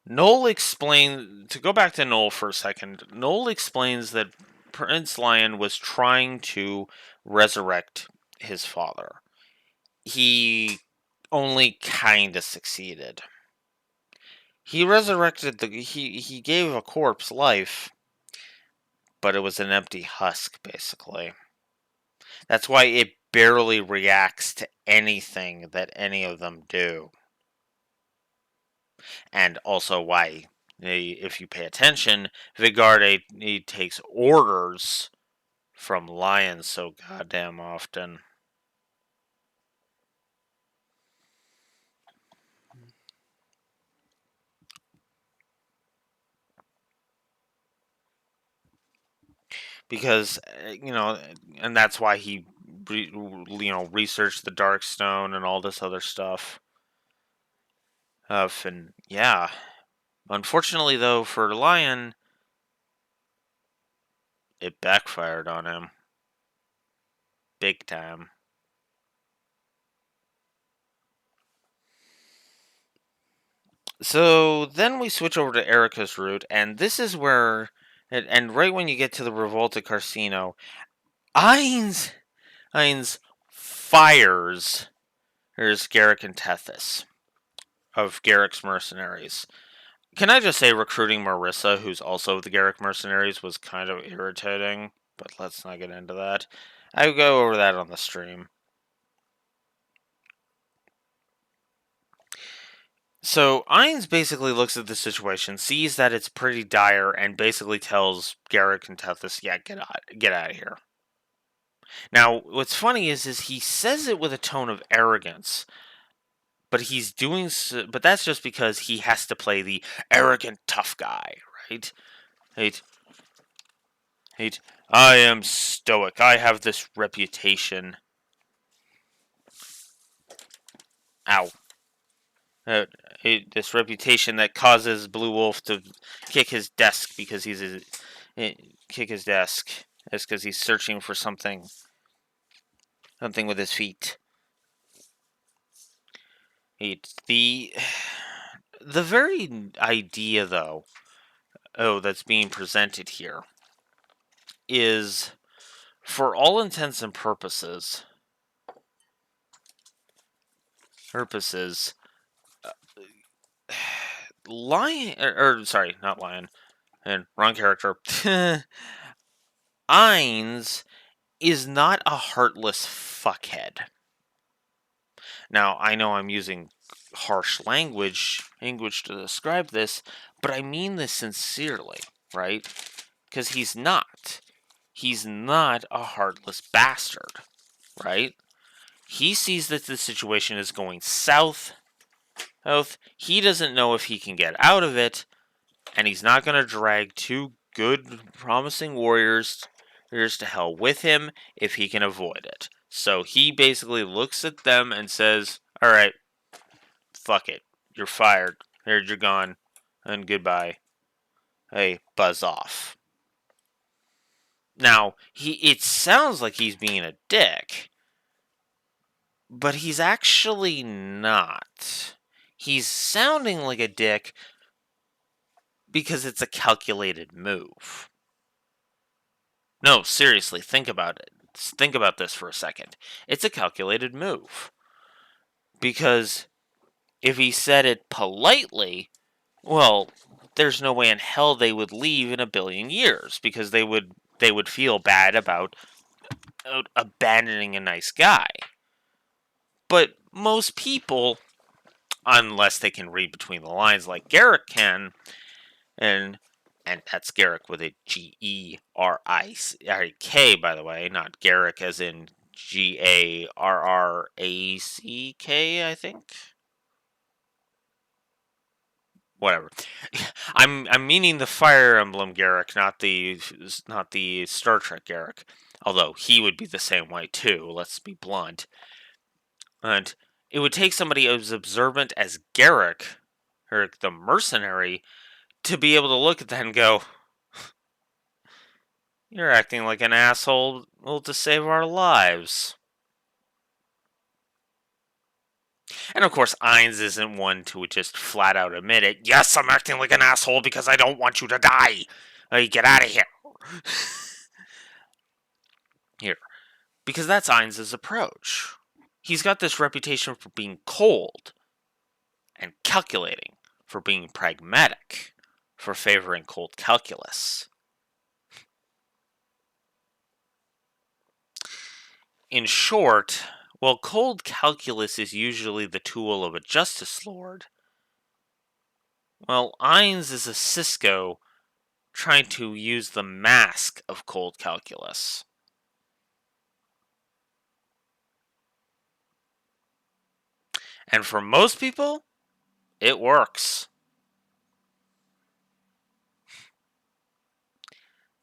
Noel explains, to go back to Noel for a second, Noel explains that Prince Lion was trying to resurrect his father. He only kind of succeeded. He resurrected he gave a corpse life, but it was an empty husk, basically. That's why it barely reacts to anything that any of them do. And also why, if you pay attention, Vigarde he takes orders from Lion so goddamn often. Because, and that's why he, researched the Darkstone and all this other stuff. And yeah. Unfortunately, though, for Lion, it backfired on him. Big time. So then we switch over to Erica's route, and this is where, and right when you get to the Revolt at Carcino, Ainz fires there's Garrick and Tethys of Garrick's mercenaries. Can I just say recruiting Marissa, who's also of the Garrick mercenaries, was kind of irritating, but let's not get into that. I'll go over that on the stream. So Ainz basically looks at the situation, sees that it's pretty dire, and basically tells Garrick and Tethys, "Yeah, get out of here." Now, what's funny is he says it with a tone of arrogance, but but that's just because he has to play the arrogant tough guy, right? Hate. Hate. I am stoic. I have this reputation. Ow. Uh, this reputation that causes Blue Wolf to kick his desk because kick his desk. That's because he's searching for something with his feet. The very idea, though, that's being presented here is, for all intents and purposes, Lion, sorry, not Lion, and wrong character. Ainz is not a heartless fuckhead. Now, I know I'm using harsh language to describe this, but I mean this sincerely, right? Because he's not. He's not a heartless bastard, right? He sees that the situation is going south. He doesn't know if he can get out of it, and he's not going to drag two good, promising warriors to hell with him if he can avoid it. So he basically looks at them and says, all right, fuck it. You're fired. You're gone. And goodbye. Hey, buzz off. Now, it sounds like he's being a dick, but he's actually not. He's sounding like a dick because it's a calculated move. No, seriously, think about it. Think about this for a second. It's a calculated move. Because if he said it politely, well, there's no way in hell they would leave in a billion years, because they would feel bad about abandoning a nice guy. But most people, unless they can read between the lines like Garrick can, and that's Garrick with a G-E-R-I-C-K, by the way, not Garrick as in G-A-R-R-A-C-K, I think. Whatever. I'm meaning the Fire Emblem Garrick, not the Star Trek Garrick. Although he would be the same way too. Let's be blunt. And it would take somebody as observant as Garrick, or the mercenary, to be able to look at that and go, "You're acting like an asshole to save our lives." And of course, Ainz isn't one to just flat out admit it. Yes, I'm acting like an asshole because I don't want you to die. Hey, get out of here. Here. Because that's Ainz's approach. He's got this reputation for being cold and calculating, for being pragmatic, for favoring cold calculus. In short, while cold calculus is usually the tool of a justice lord, well, Ainz is a Cisco trying to use the mask of cold calculus. And for most people, it works.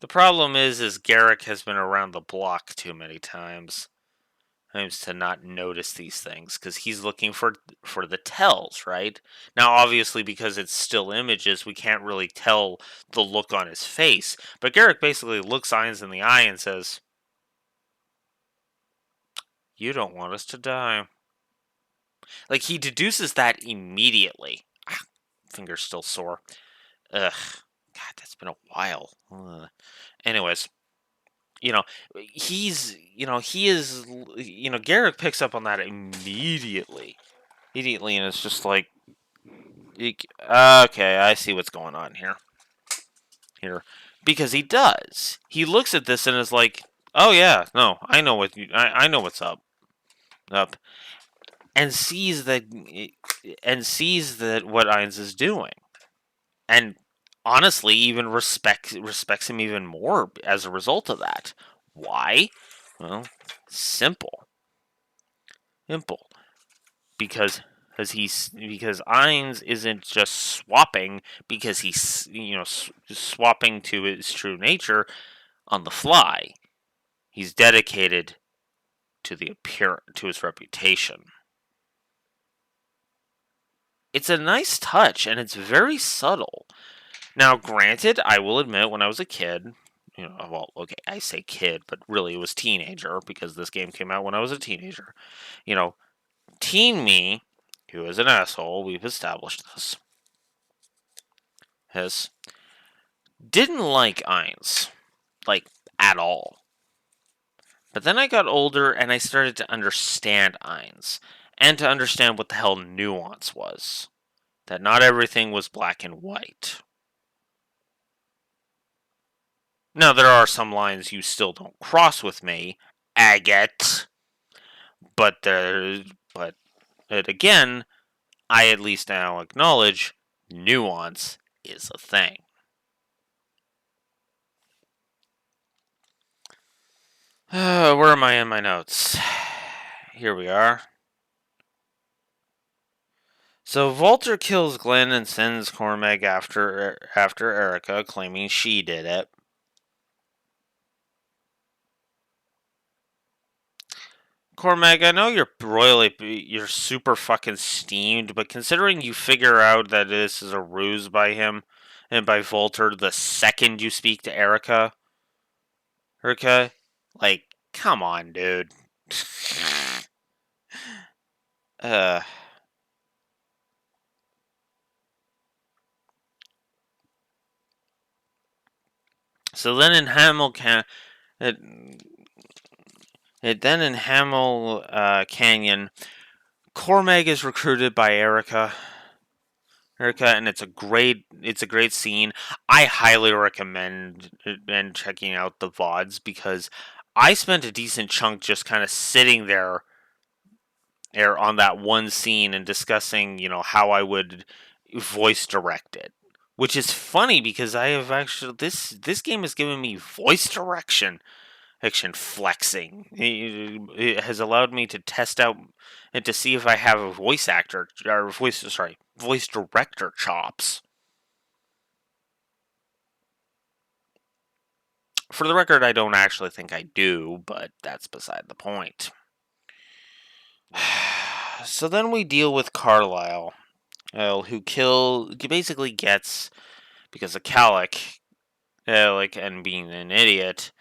The problem is Garrick has been around the block too many times to not notice these things, because he's looking for the tells, right? Now, obviously, because it's still images, we can't really tell the look on his face. But Garrick basically looks Ainz in the eye and says, "You don't want us to die." Like, he deduces that immediately. Finger's still sore. Ugh. God, that's been a while. Anyways, he is, Garrick picks up on that immediately, and it's just like, okay, I see what's going on here, because he does. He looks at this and is like, oh yeah, no, I know I know what's up, and sees that what Ainz is doing, and honestly, even respects him even more as a result of that. Why? Well, simple. Because because Ainz isn't just swapping because he's swapping to his true nature on the fly. He's dedicated to his reputation. It's a nice touch and it's very subtle. Now, granted, I will admit, when I was a kid, well, okay, I say kid, but really it was teenager because this game came out when I was a teenager. You know, teen me, who is an asshole, we've established this, didn't like Ainz, like, at all. But then I got older and I started to understand Ainz, and to understand what the hell nuance was. That not everything was black and white. Now, there are some lines you still don't cross with me, agate, but again, I at least now acknowledge nuance is a thing. Where am I in my notes? Here we are. So Walter kills Glenn and sends Cormac after Erica, claiming she did it. Cormac, I know you're super fucking steamed, but considering you figure out that this is a ruse by him and by Volter the second you speak to Erica, like, come on, dude. uh, so then in Hamel Canyon, Cormac is recruited by Erica, and it's a great scene. I highly recommend checking out the VODs because I spent a decent chunk just kind of sitting there on that one scene and discussing, how I would voice direct it. Which is funny because I have actually this game has given me voice direction action flexing. It has allowed me to test out and to see if I have a voice director chops. For the record, I don't actually think I do, but that's beside the point. So then we deal with Carlisle, who basically gets, because of Calic, and being an idiot,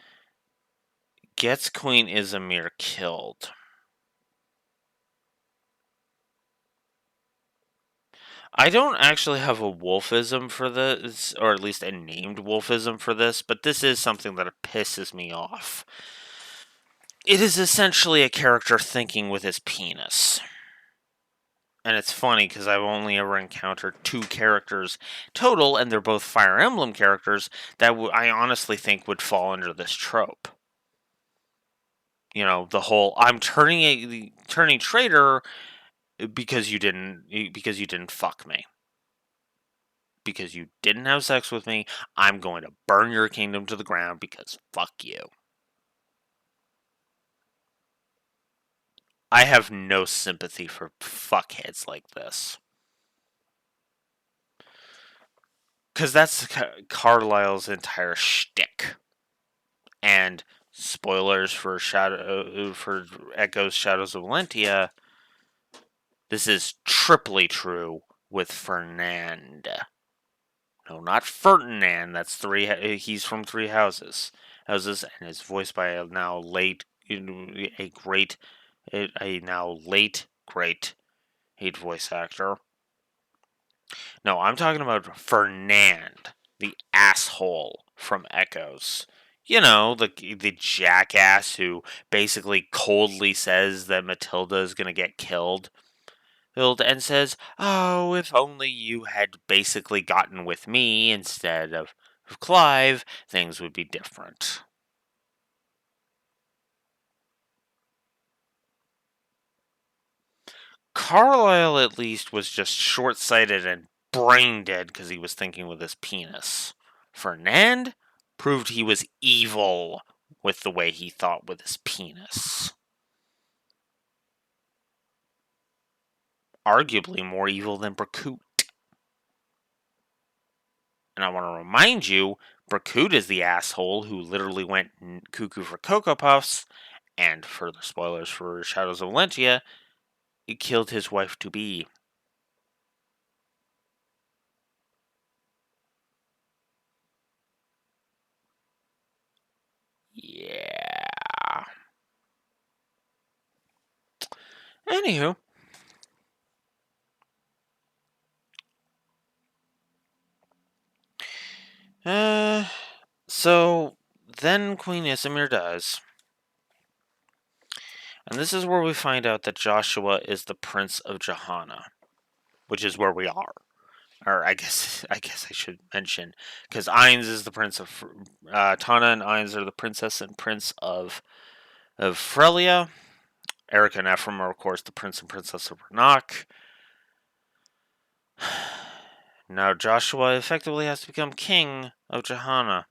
gets Queen Izamir killed. I don't actually have a wolfism for this, or at least a named wolfism for this, but this is something that pisses me off. It is essentially a character thinking with his penis. And it's funny because I've only ever encountered 2 characters total, and they're both Fire Emblem characters that I honestly think would fall under this trope. The whole I'm turning traitor because you didn't fuck me. Because you didn't have sex with me, I'm going to burn your kingdom to the ground because fuck you. I have no sympathy for fuckheads like this. Because that's Carlisle's entire shtick. And spoilers for Echo's Shadows of Valentia, this is triply true with Fernand. No, not Ferdinand. That's 3. He's from 3 Houses, and is voiced by a now late great voice actor. No, I'm talking about Fernand, the asshole from Echoes. The jackass who basically coldly says that Matilda is going to get killed. And says, "Oh, if only you had basically gotten with me instead of Clive, things would be different." Carlisle, at least, was just short-sighted and brain dead because he was thinking with his penis. Fernand proved he was evil with the way he thought with his penis. arguably more evil than Brakut. And I want to remind you, Brakut is the asshole who literally went cuckoo for Cocoa Puffs, and further spoilers for Shadows of Valentia, he killed his wife to be. Yeah. Anywho. So then Queen Isamir dies. And this is where we find out that Joshua is the Prince of Johanna, which is where we are. Or I guess I should mention, because Ainz is the Prince of Tana and Ainz are the Princess and Prince of Frelia. Eric and Ephraim are, of course, the Prince and Princess of Rannoch. Now Joshua effectively has to become king of Johanna.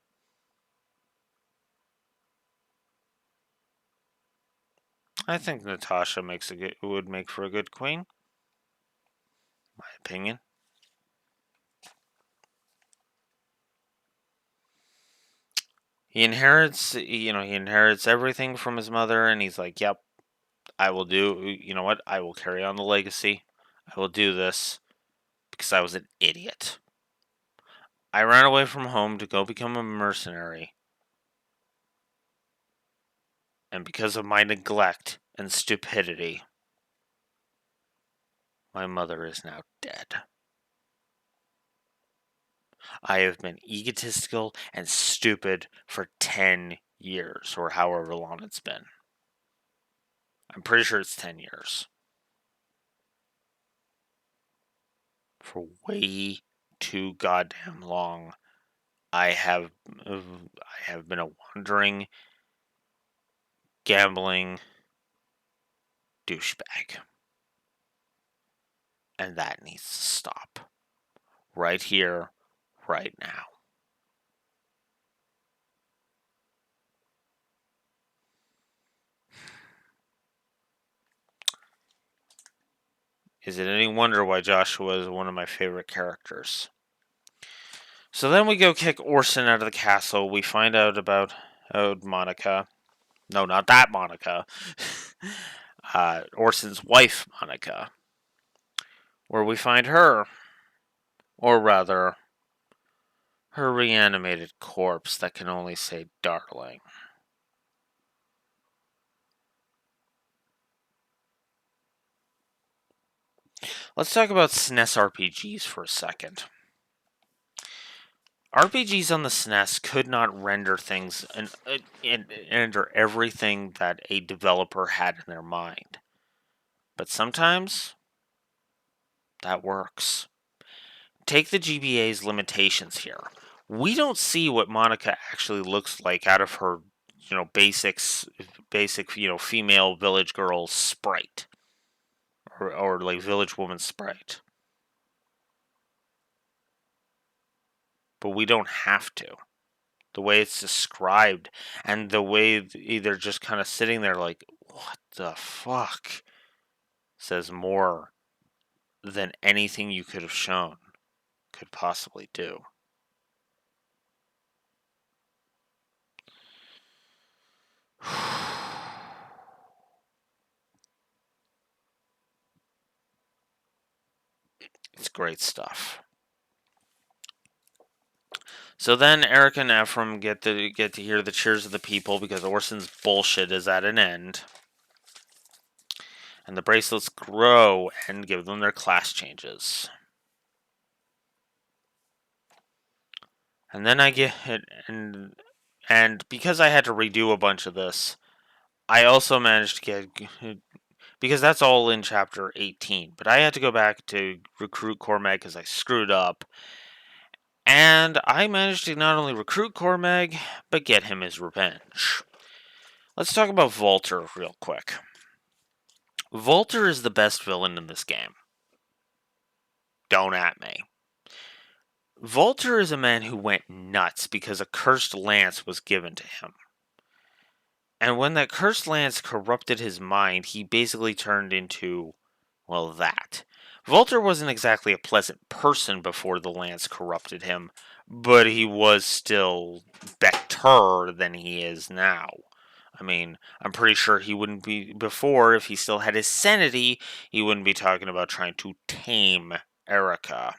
I think Natasha would make for a good queen. My opinion. He inherits everything from his mother, and he's like, "Yep, I will do. You know what? I will carry on the legacy. I will do this because I was an idiot. I ran away from home to go become a mercenary, and because of my neglect and stupidity, my mother is now dead. I have been egotistical and stupid for 10 years, or however long it's been. I'm pretty sure it's 10 years. For way too goddamn long, I have been a wandering, gambling douchebag. And that needs to stop. Right here, right now. Is it any wonder why Joshua is one of my favorite characters? So then we go kick Orson out of the castle. We find out about Monica. No, not that Monica. Orson's wife, Monica. Where we find her. Or rather, her reanimated corpse that can only say darling. Let's talk about SNES RPGs for a second. RPGs on the SNES could not render things and render everything that a developer had in their mind. But sometimes that works. Take the GBA's limitations here. We don't see what Monica actually looks like out of her, basic, female village girl sprite. Or like village woman sprite. But we don't have to. The way it's described and the way they're just kind of sitting there like, what the fuck? Says more than anything you could have shown could possibly do. It's great stuff. So then Eric and Ephraim get to hear the cheers of the people because Orson's bullshit is at an end. And the bracelets grow and give them their class changes. And then I get and because I had to redo a bunch of this, I also managed to get because that's all in chapter 18, but I had to go back to recruit Cormag because I screwed up. And I managed to not only recruit Cormag, but get him his revenge. Let's talk about Volter real quick. Volter is the best villain in this game. Don't at me. Volter is a man who went nuts because a cursed lance was given to him. And when that cursed lance corrupted his mind, he basically turned into, well, that. Volter wasn't exactly a pleasant person before the lance corrupted him, but he was still better than he is now. I mean, I'm pretty sure he wouldn't be before if he still had his sanity. He wouldn't be talking about trying to tame Erica.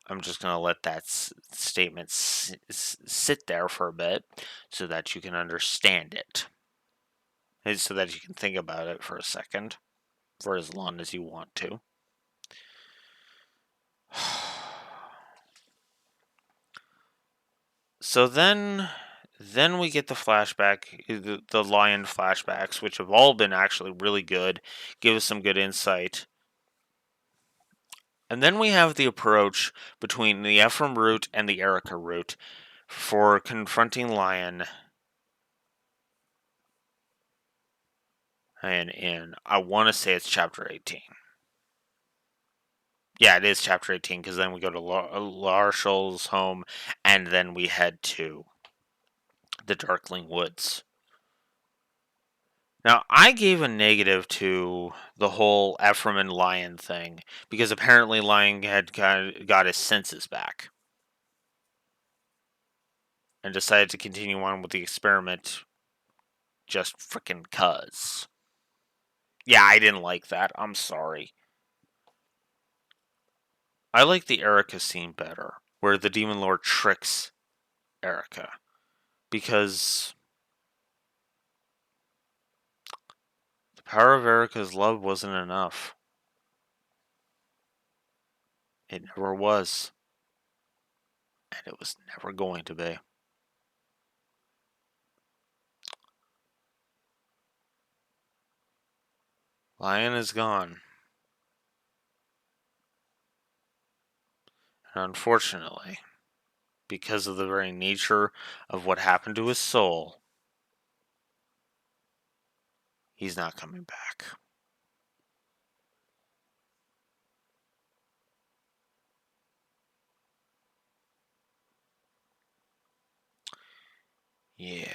I'm just going to let that statement sit there for a bit so that you can understand it. And so that you can think about it for a second, for as long as you want to. So then we get the flashback, the lion flashbacks, which have all been actually really good, give us some good insight. And then we have the approach between the Ephraim route and the Erica route for confronting Lion. And in, I want to say it's chapter 18. Yeah, it is chapter 18, because then we go to Larshal's home, and then we head to the Darkling Woods. Now, I gave a negative to the whole Ephraim and Lion thing, because apparently Lion had got his senses back. And decided to continue on with the experiment just frickin' cuz. Yeah, I didn't like that. I'm sorry. I like the Erica scene better, where the Demon Lord tricks Erica. Because the power of Erica's love wasn't enough. It never was. And it was never going to be. Lion is gone. And unfortunately, because of the very nature of what happened to his soul, he's not coming back. Yeah.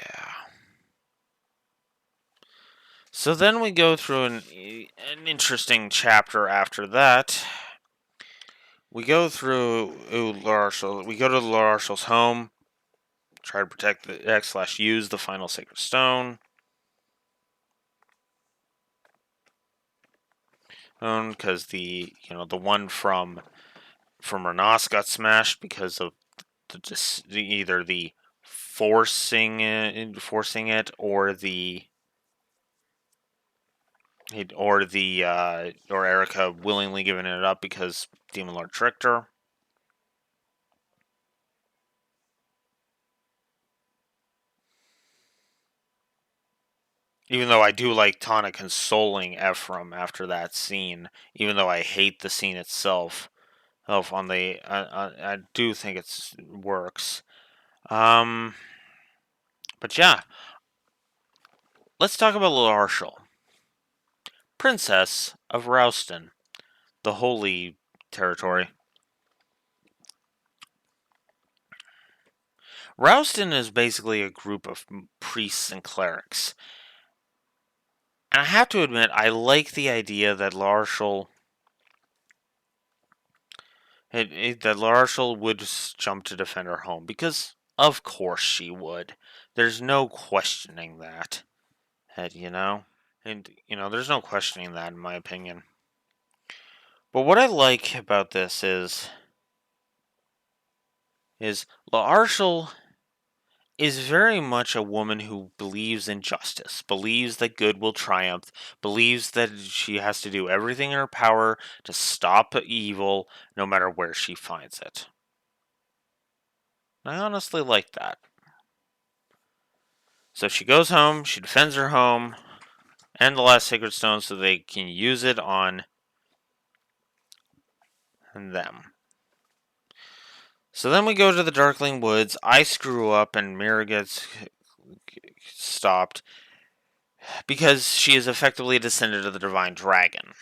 So then we go through an interesting chapter after that. We go through Larshall. We go to Larshal's home. Try to protect the X/use the final sacred stone. Because the one from Renas got smashed because of either the forcing it or Erica willingly giving it up because Demon Lord tricked her. Even though I do like Tana consoling Ephraim after that scene, even though I hate the scene itself, I do think it works. But yeah, let's talk about Larshal, Princess of Rouston, the Holy Territory. Rouston is basically a group of priests and clerics. And I have to admit, I like the idea that Larshal would jump to defend her home, because of course she would. There's no questioning that. And there's no questioning that in my opinion. But what I like about this is Larshal is very much a woman who believes in justice, believes that good will triumph, believes that she has to do everything in her power to stop evil, no matter where she finds it. I honestly like that. So she goes home, she defends her home and the last sacred stone so they can use it on them. So then we go to the Darkling Woods. I screw up and Mira gets stopped because she is effectively a descendant of the Divine Dragon.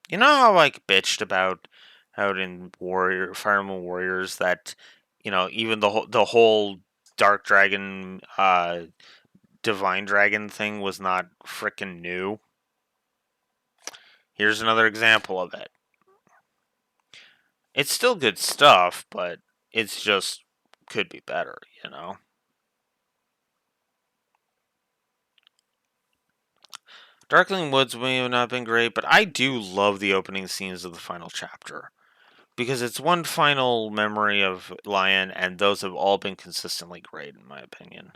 You know how I bitched about out in Fire Emblem Warriors that even the whole Dark Dragon Divine Dragon thing was not frickin' new. Here's another example of it. It's still good stuff, but it's just could be better, you know? Darkling Woods may have not been great, but I do love the opening scenes of the final chapter. Because it's one final memory of Lion, and those have all been consistently great, in my opinion.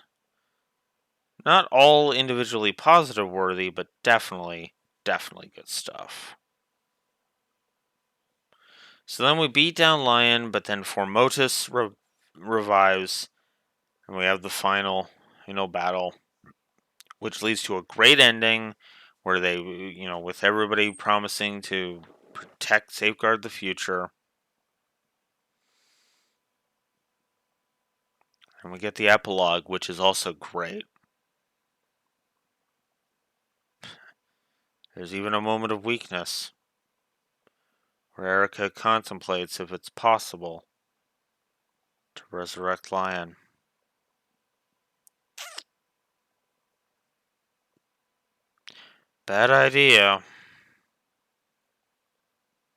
Not all individually positive worthy, but definitely good stuff. So then we beat down Lion, but then Formotus revives, and we have the final, battle, which leads to a great ending, where they, with everybody promising to protect, safeguard the future. And we get the epilogue, which is also great. There's even a moment of weakness, where Erica contemplates if it's possible to resurrect Lion. Bad idea.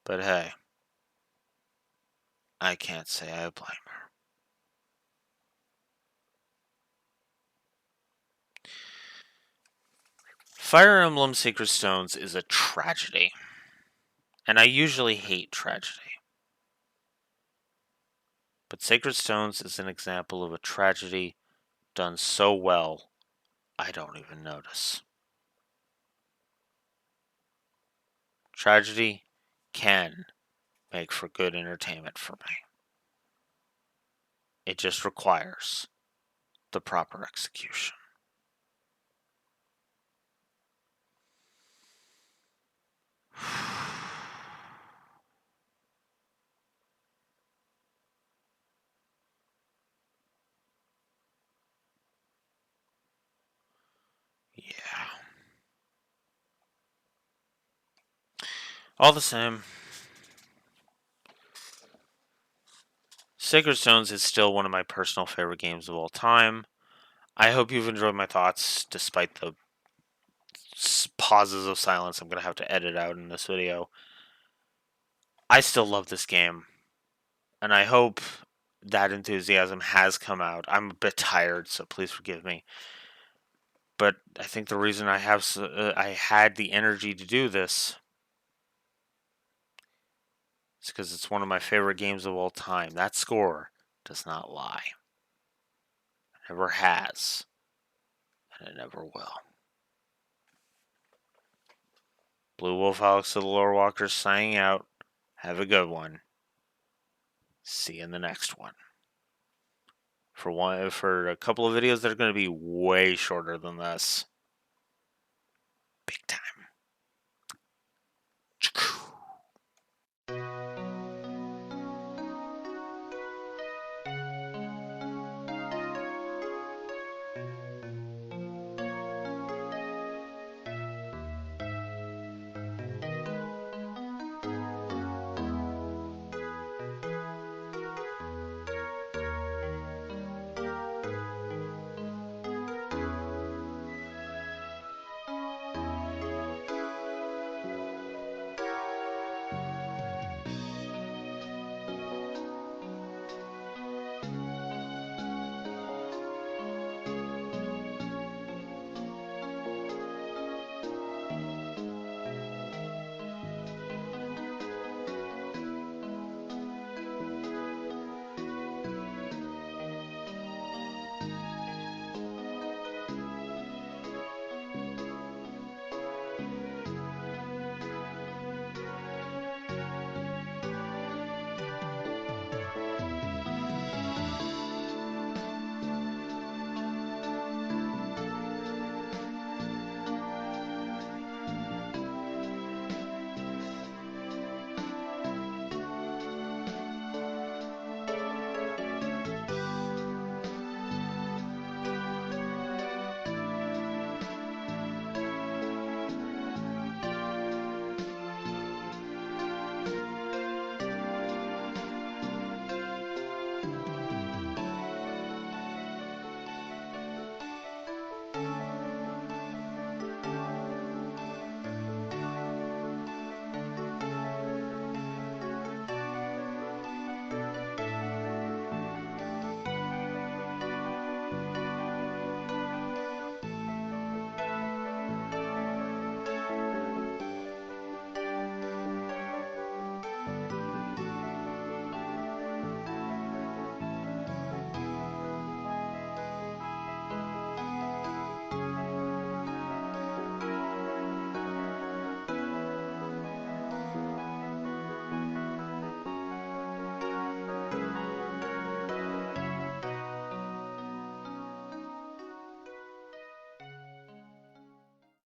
But hey, I can't say I blame her. Fire Emblem Sacred Stones is a tragedy. And I usually hate tragedy. But Sacred Stones is an example of a tragedy done so well, I don't even notice. Tragedy can make for good entertainment for me. It just requires the proper execution. Yeah. All the same, Sacred Stones is still one of my personal favorite games of all time. I hope you've enjoyed my thoughts, despite the pauses of silence I'm going to have to edit out in this video. I still love this game, and I hope that enthusiasm has come out. I'm a bit tired, so please forgive me. But I think the reason I had the energy to do this is because it's one of my favorite games of all time. That score does not lie. It never has, and it never will. Blue Wolf Alex of the Lore Walkers signing out. Have a good one. See you in the next one. For a couple of videos that are going to be way shorter than this. Big time.